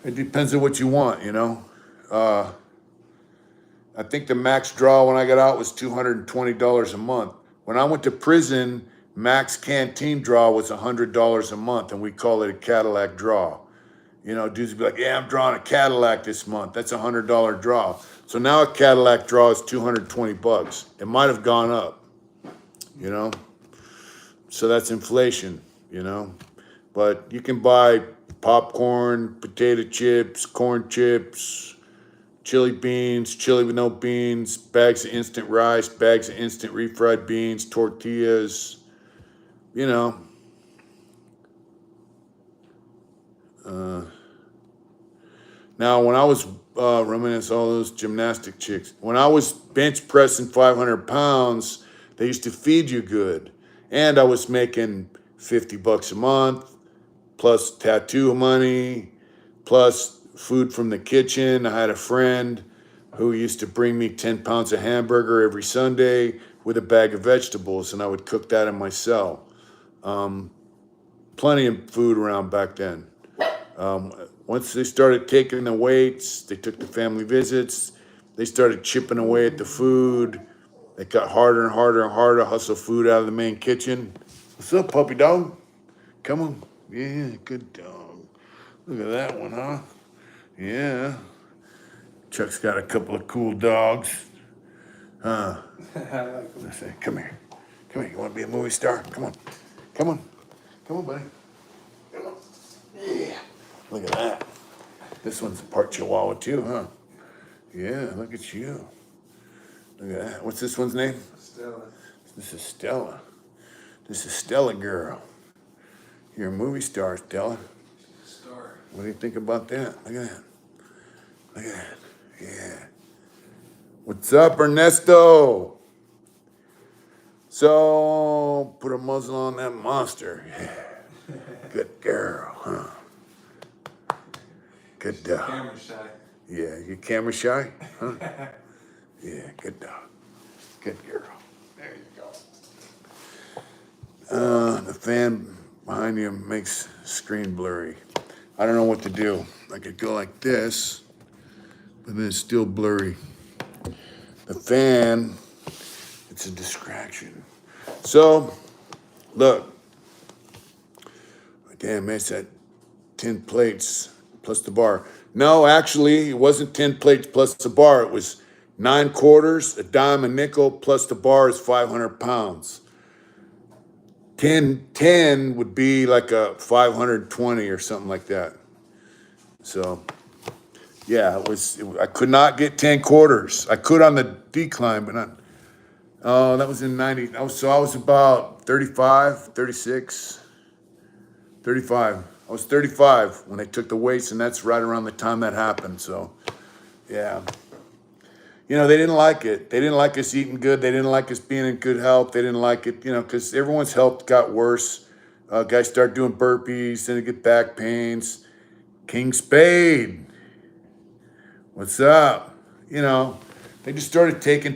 It depends on what you want, you know. I think the max draw when I got out was $220 a month. When I went to prison, max canteen draw was $100 a month, and we call it a Cadillac draw. You know, dudes would be like, yeah, I'm drawing a Cadillac this month. That's a $100 draw. So now a Cadillac draw is 220 bucks. It might have gone up, you know. So that's inflation, you know. But you can buy popcorn, potato chips, corn chips, chili beans, chili with no beans, bags of instant rice, bags of instant refried beans, tortillas, you know. Now, when I was reminisce all those gymnastic chicks, when I was bench pressing 500 pounds, they used to feed you good. And I was making 50 bucks a month, plus tattoo money, plus food from the kitchen. I had a friend who used to bring me 10 pounds of hamburger every Sunday with a bag of vegetables, and I would cook that in my cell. Plenty of food around back then. Once they started taking the weights, they took the family visits, they started chipping away at the food. It got harder and harder and harder to hustle food out of the main kitchen. What's up, puppy dog? Come on. Yeah, good dog. Look at that one, huh? Yeah. Chuck's got a couple of cool dogs. Huh? Let's say, come here. Come here. You want to be a movie star? Come on. Come on. Come on, buddy. Come on. Yeah. Look at that. This one's part Chihuahua too, huh? Yeah, look at you. Look at that. What's this one's name? Stella. This is Stella. This is Stella girl. You're a movie star, Stella. Star. What do you think about that? Look at that. Look at that. Yeah. What's up, Ernesto? So, put a muzzle on that monster. Yeah. Good girl, huh? Good dog. Camera shy. Yeah, you camera shy? Huh? Yeah, good dog. Good girl. There you go. The fan behind you makes screen blurry. I don't know what to do. I could go like this, but then it's still blurry. The fan, it's a distraction. So, look. Damn, man, it's that 10 plates plus the bar. No, actually, it wasn't 10 plates plus the bar. It was 9 quarters, a dime, a nickel, plus the bar is 500 pounds. 10 would be like a 520 or something like that. So, yeah, I could not get 10 quarters. I could on the decline, but not. Oh, that was in 90. I was about 35, 36, 35. I was 35 when they took the weights, and that's right around the time that happened. So, yeah. They didn't like it. They didn't like us eating good. They didn't like us being in good health. They didn't like it, because everyone's health got worse. Guys start doing burpees, then they get back pains. King Spade, what's up? They just started taking,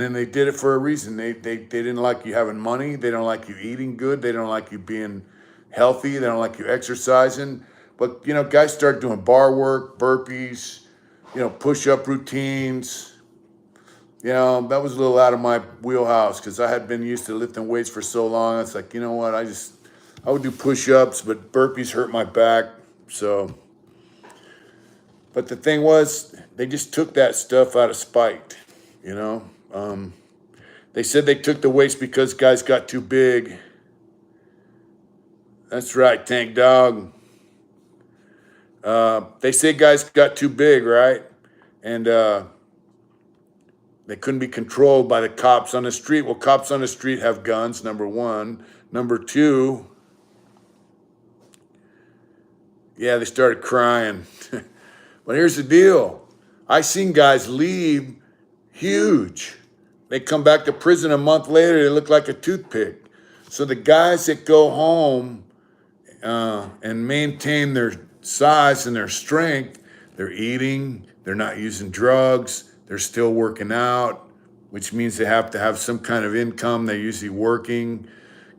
and they did it for a reason. They didn't like you having money. They don't like you eating good. They don't like you being healthy. They don't like you exercising. But, guys start doing bar work, burpees, push-up routines. That was a little out of my wheelhouse because I had been used to lifting weights for so long. It's like, you know what? I would do push-ups, but burpees hurt my back. So, but the thing was, they just took that stuff out of spite, They said they took the weights because guys got too big. That's right, Tank Dog. They say guys got too big, right? And they couldn't be controlled by the cops on the street. Well, cops on the street have guns, number one. Number two, yeah, they started crying. But here's the deal. I seen guys leave huge. They come back to prison a month later, they look like a toothpick. So the guys that go home and maintain their size and their strength, they're eating, they're not using drugs, they're still working out, which means they have to have some kind of income. They're usually working.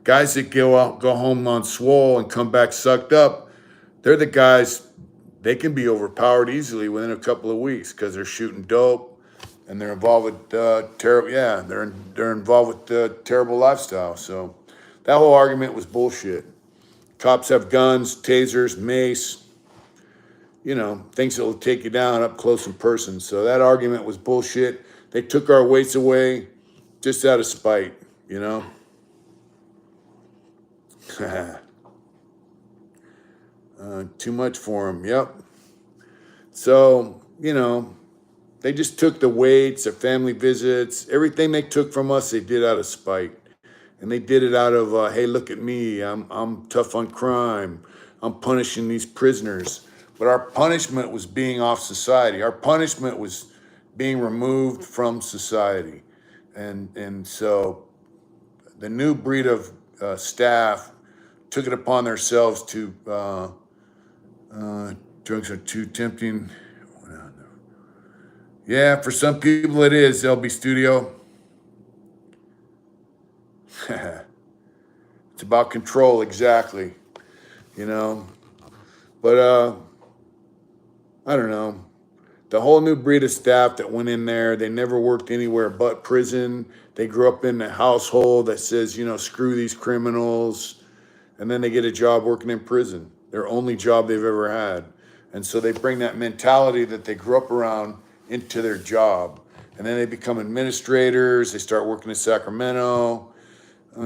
Guys that go home on swole and come back sucked up, they're the guys, they can be overpowered easily within a couple of weeks because they're shooting dope and they're involved with they're involved with terrible lifestyle. So that whole argument was bullshit. Cops have guns, tasers, mace, things that will take you down up close in person. So that argument was bullshit. They took our weights away just out of spite, Too much for them, yep. So, they just took the weights, their family visits, everything they took from us, they did out of spite. And they did it out of, hey, look at me, I'm tough on crime. I'm punishing these prisoners. But our punishment was being off society. Our punishment was being removed from society. And so the new breed of staff took it upon themselves to, drugs are too tempting. Yeah, for some people it is, LB Studio. It's about control, exactly. But I don't know. The whole new breed of staff that went in there, they never worked anywhere but prison. They grew up in a household that says, screw these criminals. And then they get a job working in prison, their only job they've ever had. And so they bring that mentality that they grew up around into their job. And then they become administrators. They start working in Sacramento,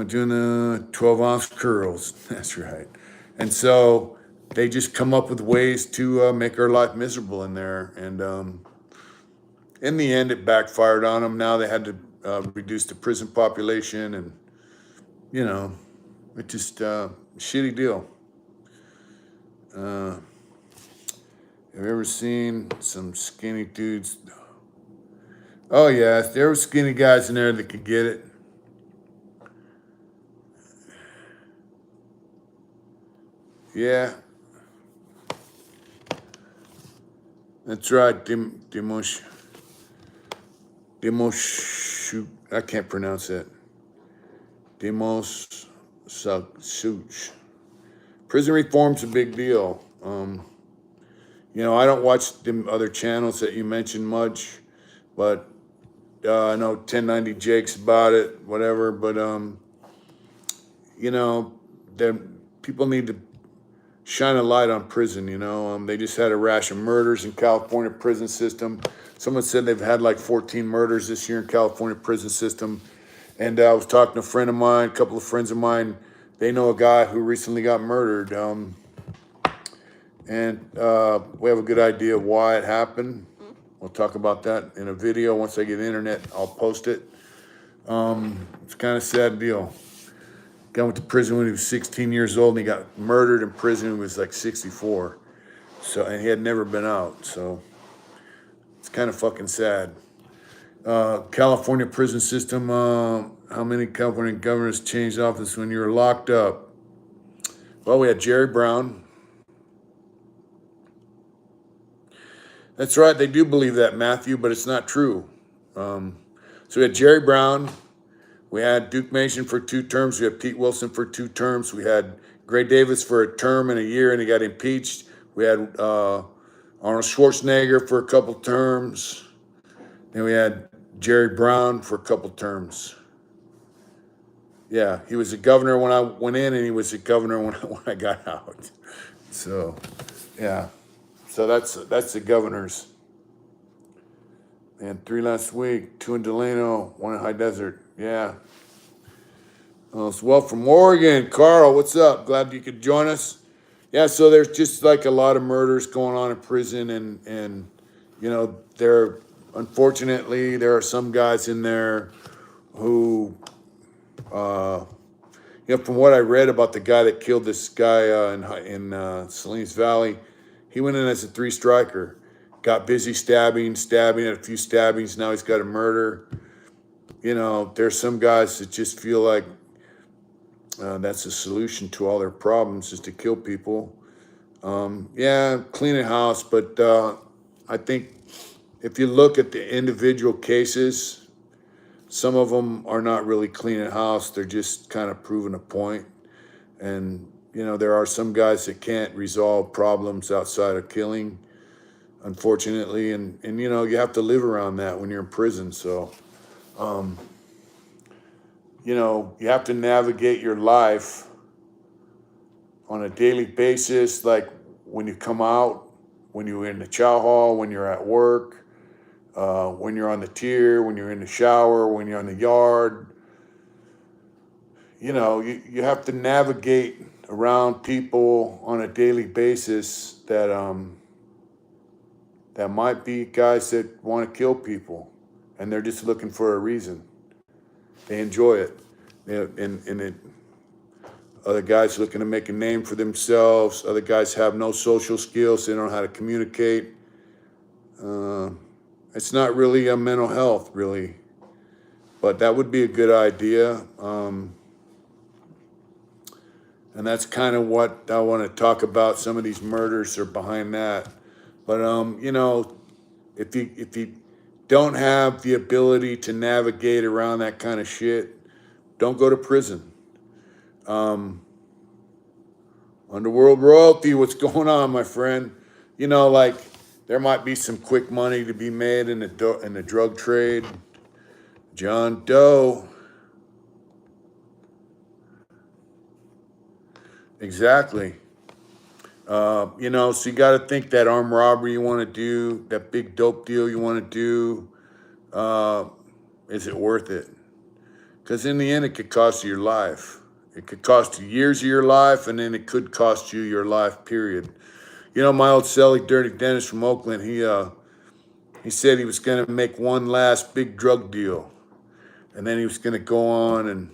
doing the 12-ounce curls. That's right. And so they just come up with ways to make our life miserable in there. And in the end, it backfired on them. Now they had to reduce the prison population. And, it just shitty deal. Have you ever seen some skinny dudes? Oh, yeah, there were skinny guys in there that could get it. Yeah. That's right, Demos. I can't pronounce that. Demos Such. Prison reform's a big deal. I don't watch the other channels that you mentioned much, but I know 1090 Jake's about it, whatever. But the people need to shine a light on prison. They just had a rash of murders in California prison system. Someone said they've had like 14 murders this year in California prison system. And I was talking to a friend of mine, a couple of friends of mine they know a guy who recently got murdered. And we have a good idea of why it happened. We'll talk about that in a video. Once I get internet, I'll post it. It's kind of a sad deal. Guy went to prison when he was 16 years old, and he got murdered in prison when he was like 64. So, and he had never been out. So it's kind of fucking sad. California prison system. How many California governors changed office when you were locked up? Well, we had Jerry Brown. That's right. They do believe that, Matthew, but it's not true. So we had Jerry Brown. We had Duke Mason for 2 terms. We had Pete Wilson for 2 terms. We had Gray Davis for a term and a year, and he got impeached. We had Arnold Schwarzenegger for a couple terms. Then we had Jerry Brown for a couple terms. Yeah, he was a governor when I went in, and he was a governor when I got out. So, yeah. So that's the governors. And 3 last week, 2 in Delano, 1 in High Desert. Yeah. Well, from Oregon, Carl, what's up? Glad you could join us. Yeah, so there's just like a lot of murders going on in prison, and you know, unfortunately there are some guys in there who, from what I read about the guy that killed this guy in Salinas Valley, he went in as a 3-striker, got busy stabbing, had a few stabbings. Now he's got a murder. You know, there's some guys that just feel like that's a solution to all their problems, is to kill people. Yeah, clean a house, but I think if you look at the individual cases, some of them are not really cleaning house. They're just kind of proving a point. And, you know, there are some guys that can't resolve problems outside of killing, unfortunately. And you know, you have to live around that when you're in prison. So, you know, you have to navigate your life on a daily basis, like when you come out, when you're in the chow hall, when you're at work, when you're on the tier, when you're in the shower, when you're in the yard. You know, you have to navigate around people on a daily basis that might be guys that want to kill people, and they're just looking for a reason. They enjoy it. Other guys looking to make a name for themselves. Other guys have no social skills. They don't know how to communicate. It's not really a mental health, really. But that would be a good idea. And that's kind of what I want to talk about. Some of these murders are behind that. But, you know, if you don't have the ability to navigate around that kind of shit, don't go to prison. Underworld royalty, what's going on, my friend? You know, like, there might be some quick money to be made in the drug trade. John Doe. Exactly. You know, so you got to think that armed robbery you want to do, that big dope deal you want to do, is it worth it? Because in the end, it could cost you your life. It could cost you years of your life, and then it could cost you your life, period. You know, my old celly, Dirty Dennis from Oakland, he said he was going to make one last big drug deal. And then he was going to go on and,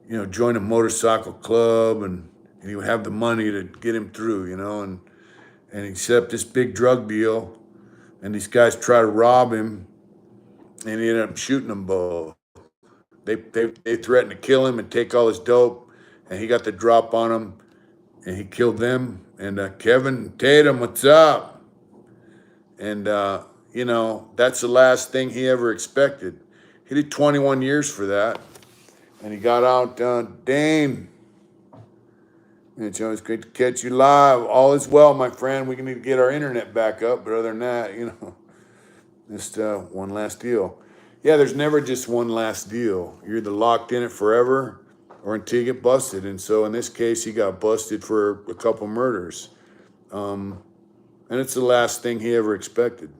you know, join a motorcycle club, and he would have the money to get him through, you know. And he set up this big drug deal, and these guys try to rob him, and he ended up shooting them both. They threatened to kill him and take all his dope, and he got the drop on him, and he killed them. And Kevin Tatum, what's up? And, you know, that's the last thing he ever expected. He did 21 years for that, and he got out. Dane, it's always great to catch you live. All is well, my friend. We need to get our internet back up, but other than that, you know, just one last deal. Yeah, there's never just one last deal. You're either locked in it forever or until you get busted. And so in this case, he got busted for a couple murders. And it's the last thing he ever expected.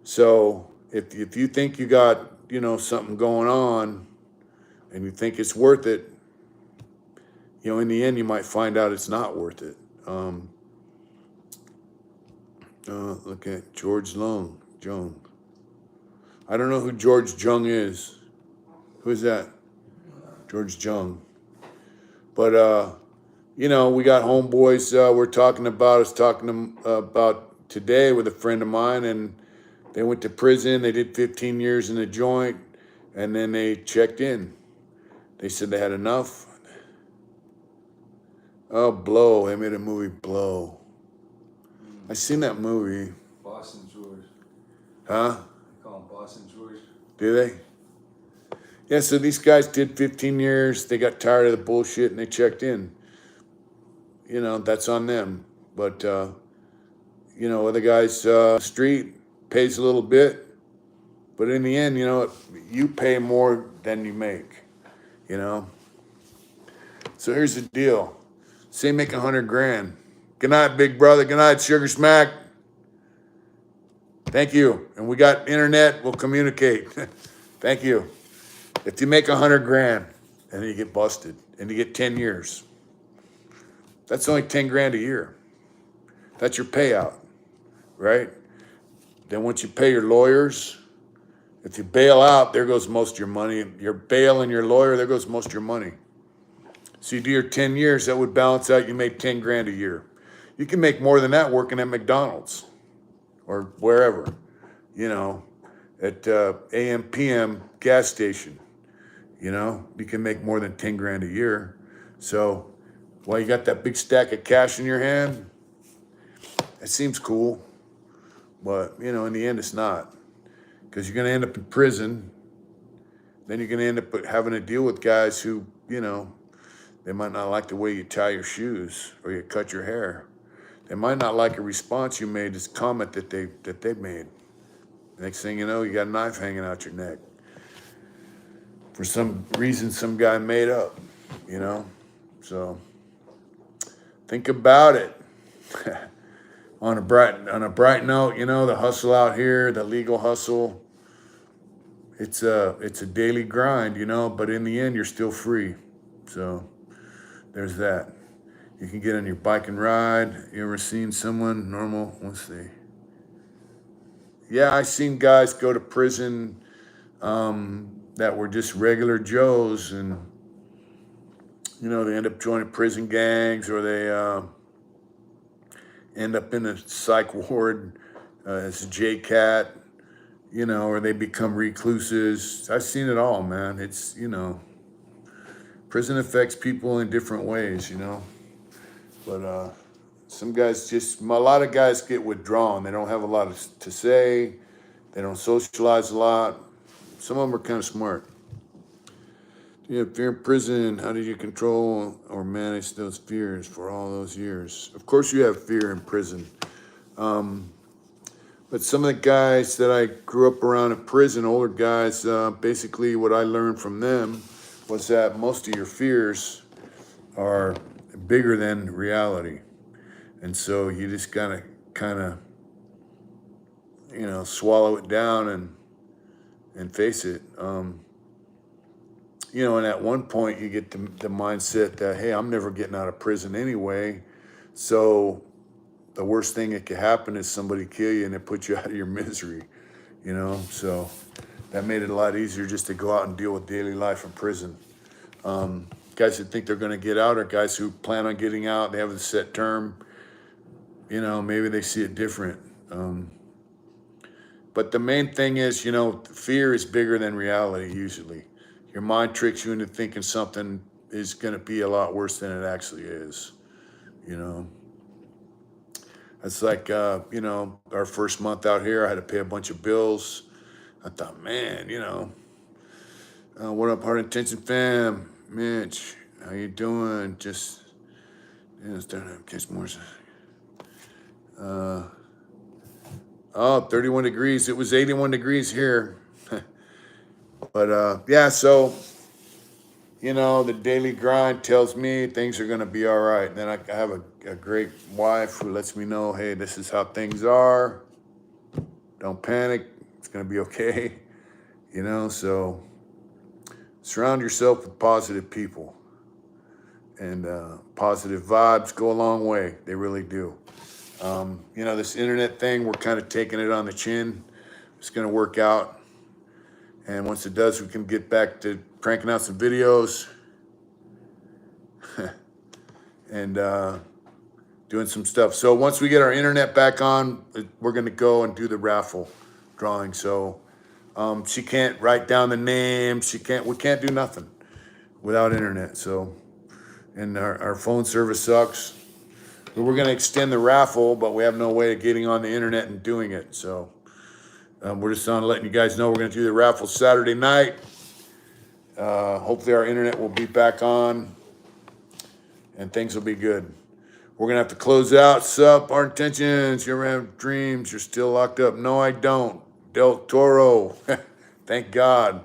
So if you think you got, you know, something going on and you think it's worth it, you know, in the end, you might find out it's not worth it. Look at George Jung. I don't know who George Jung is. Who is that? George Jung. But, you know, we got homeboys we're talking about. I was talking about today with a friend of mine, and they went to prison. They did 15 years in the joint, and then they checked in. They said they had enough. Oh, Blow. They made a movie, Blow. I seen that movie. Boston George. Huh? They call him Boston George. Do they? Yeah, so these guys did 15 years. They got tired of the bullshit and they checked in. You know, that's on them. But, you know, other guys, street pays a little bit. But in the end, you know, you pay more than you make, you know? So here's the deal. Say make 100 grand. Good night, big brother. Good night, Sugar Smack. Thank you. And we got internet. We'll communicate. Thank you. If you make 100 grand and then you get busted and you get 10 years, that's only 10 grand a year. That's your payout, right? Then once you pay your lawyers, if you bail out, there goes most of your money. Your bail and your lawyer, there goes most of your money. So you do your 10 years, that would balance out, you made 10 grand a year. You can make more than that working at McDonald's or wherever, you know, at AM, PM gas station. You know, you can make more than 10 grand a year. So while you got that big stack of cash in your hand, it seems cool. But, you know, in the end, it's not. Because you're going to end up in prison. Then you're going to end up having to deal with guys who, you know, they might not like the way you tie your shoes or you cut your hair. They might not like a response you made, this comment that they made. Next thing you know, you got a knife hanging out your neck. For some reason, some guy made up, you know? So think about it. On a bright note, you know, the hustle out here, the legal hustle, it's a daily grind, you know, but in the end, you're still free. So there's that. You can get on your bike and ride. You ever seen someone normal? Let's see. Yeah, I seen guys go to prison that were just regular Joes, and you know, they end up joining prison gangs, or they end up in a psych ward as a J-Cat, you know, or they become recluses. I've seen it all, man. It's, you know, prison affects people in different ways, you know. But some guys just, a lot of guys get withdrawn. They don't have a lot to say. They don't socialize a lot. Some of them are kind of smart. Yeah, if you're in prison, how did you control or manage those fears for all those years? Of course you have fear in prison. But some of the guys that I grew up around in prison, older guys, basically what I learned from them was that most of your fears are bigger than reality. And so you just gotta kind of, you know, swallow it down and face it. You know, and at one point you get the mindset that, hey, I'm never getting out of prison anyway. So the worst thing that could happen is somebody kill you and it puts you out of your misery, you know? So that made it a lot easier just to go out and deal with daily life in prison. Guys that think they're gonna get out are guys who plan on getting out. They have a set term. You know, maybe they see it different. But the main thing is, you know, fear is bigger than reality usually. Your mind tricks you into thinking something is going to be a lot worse than it actually is, you know. It's like, you know, our first month out here, I had to pay a bunch of bills. I thought, man, you know, what up, Heart Intention fam? Mitch, how you doing? Just, you know, starting to catch more. Oh, 31 degrees. It was 81 degrees here. But yeah, so, you know, the daily grind tells me things are going to be all right. And then I have a great wife who lets me know, hey, this is how things are. Don't panic. It's going to be okay. You know, so surround yourself with positive people. And positive vibes go a long way. They really do. You know, this internet thing, we're kind of taking it on the chin. It's going to work out. And once it does, we can get back to cranking out some videos and doing some stuff. So once we get our internet back on, we're going to go and do the raffle drawing. So she can't write down the names. We can't do nothing without internet. So, and our phone service sucks. But we're going to extend the raffle, but we have no way of getting on the internet and doing it. So we're just on letting you guys know we're going to do the raffle Saturday night. Hopefully our internet will be back on and things will be good. We're going to have to close out. Sup, our intentions. You ever have dreams? You're still locked up. No, I don't. Del Toro. Thank God.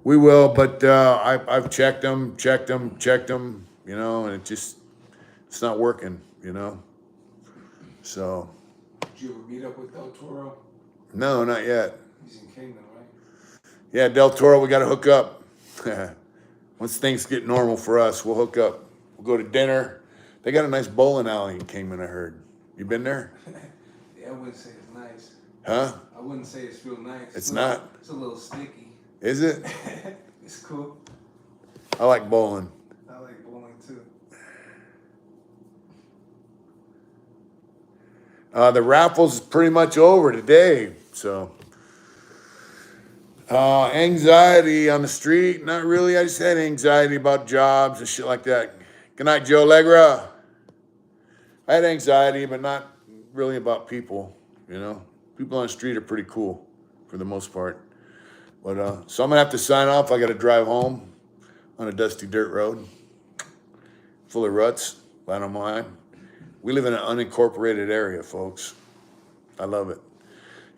We will, but I've checked them, you know, and it's not working, you know. So. Did you ever meet up with Del Toro? No, not yet. He's in Kingman, right? Yeah, Del Toro, we got to hook up. Once things get normal for us, we'll hook up. We'll go to dinner. They got a nice bowling alley in Kingman, I heard. You been there? Yeah, I wouldn't say it's nice. Huh? I wouldn't say it's real nice. It's not? It's a little sticky. Is it? It's cool. I like bowling. I like bowling too. The raffle's pretty much over today, so. Anxiety on the street, not really. I just had anxiety about jobs and shit like that. Good night, Joe Allegra. I had anxiety, but not really about people, you know. People on the street are pretty cool for the most part. But so I'm gonna have to sign off. I gotta drive home on a dusty dirt road full of ruts, but I don't mind. We live in an unincorporated area, folks. I love it.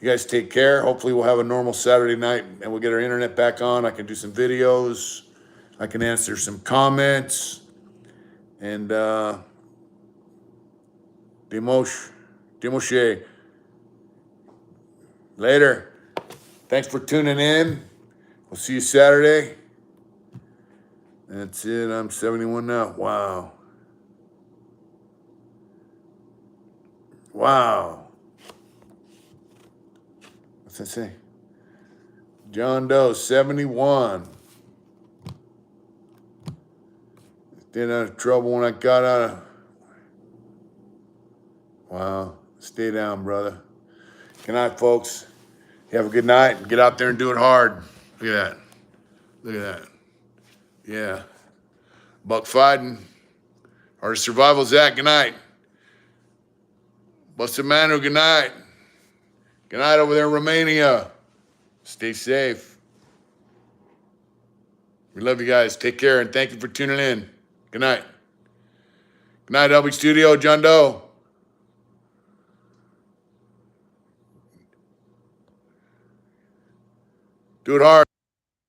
You guys take care. Hopefully we'll have a normal Saturday night and we'll get our internet back on. I can do some videos. I can answer some comments. And Dimoshe. Later. Thanks for tuning in. We'll see you Saturday. That's it. I'm 71 now. Wow. Wow. What's that say? John Doe, 71. Stayed out of trouble when I got out of... Wow. Stay down, brother. Good night, folks. You have a good night. Get out there and do it hard. Look at that. Look at that. Yeah. Buck fighting. Art of Survival, Zach. Good night. Busted Manu, good night. Good night over there in Romania. Stay safe. We love you guys. Take care and thank you for tuning in. Good night. Good night, LB Studio, John Doe. Do it hard.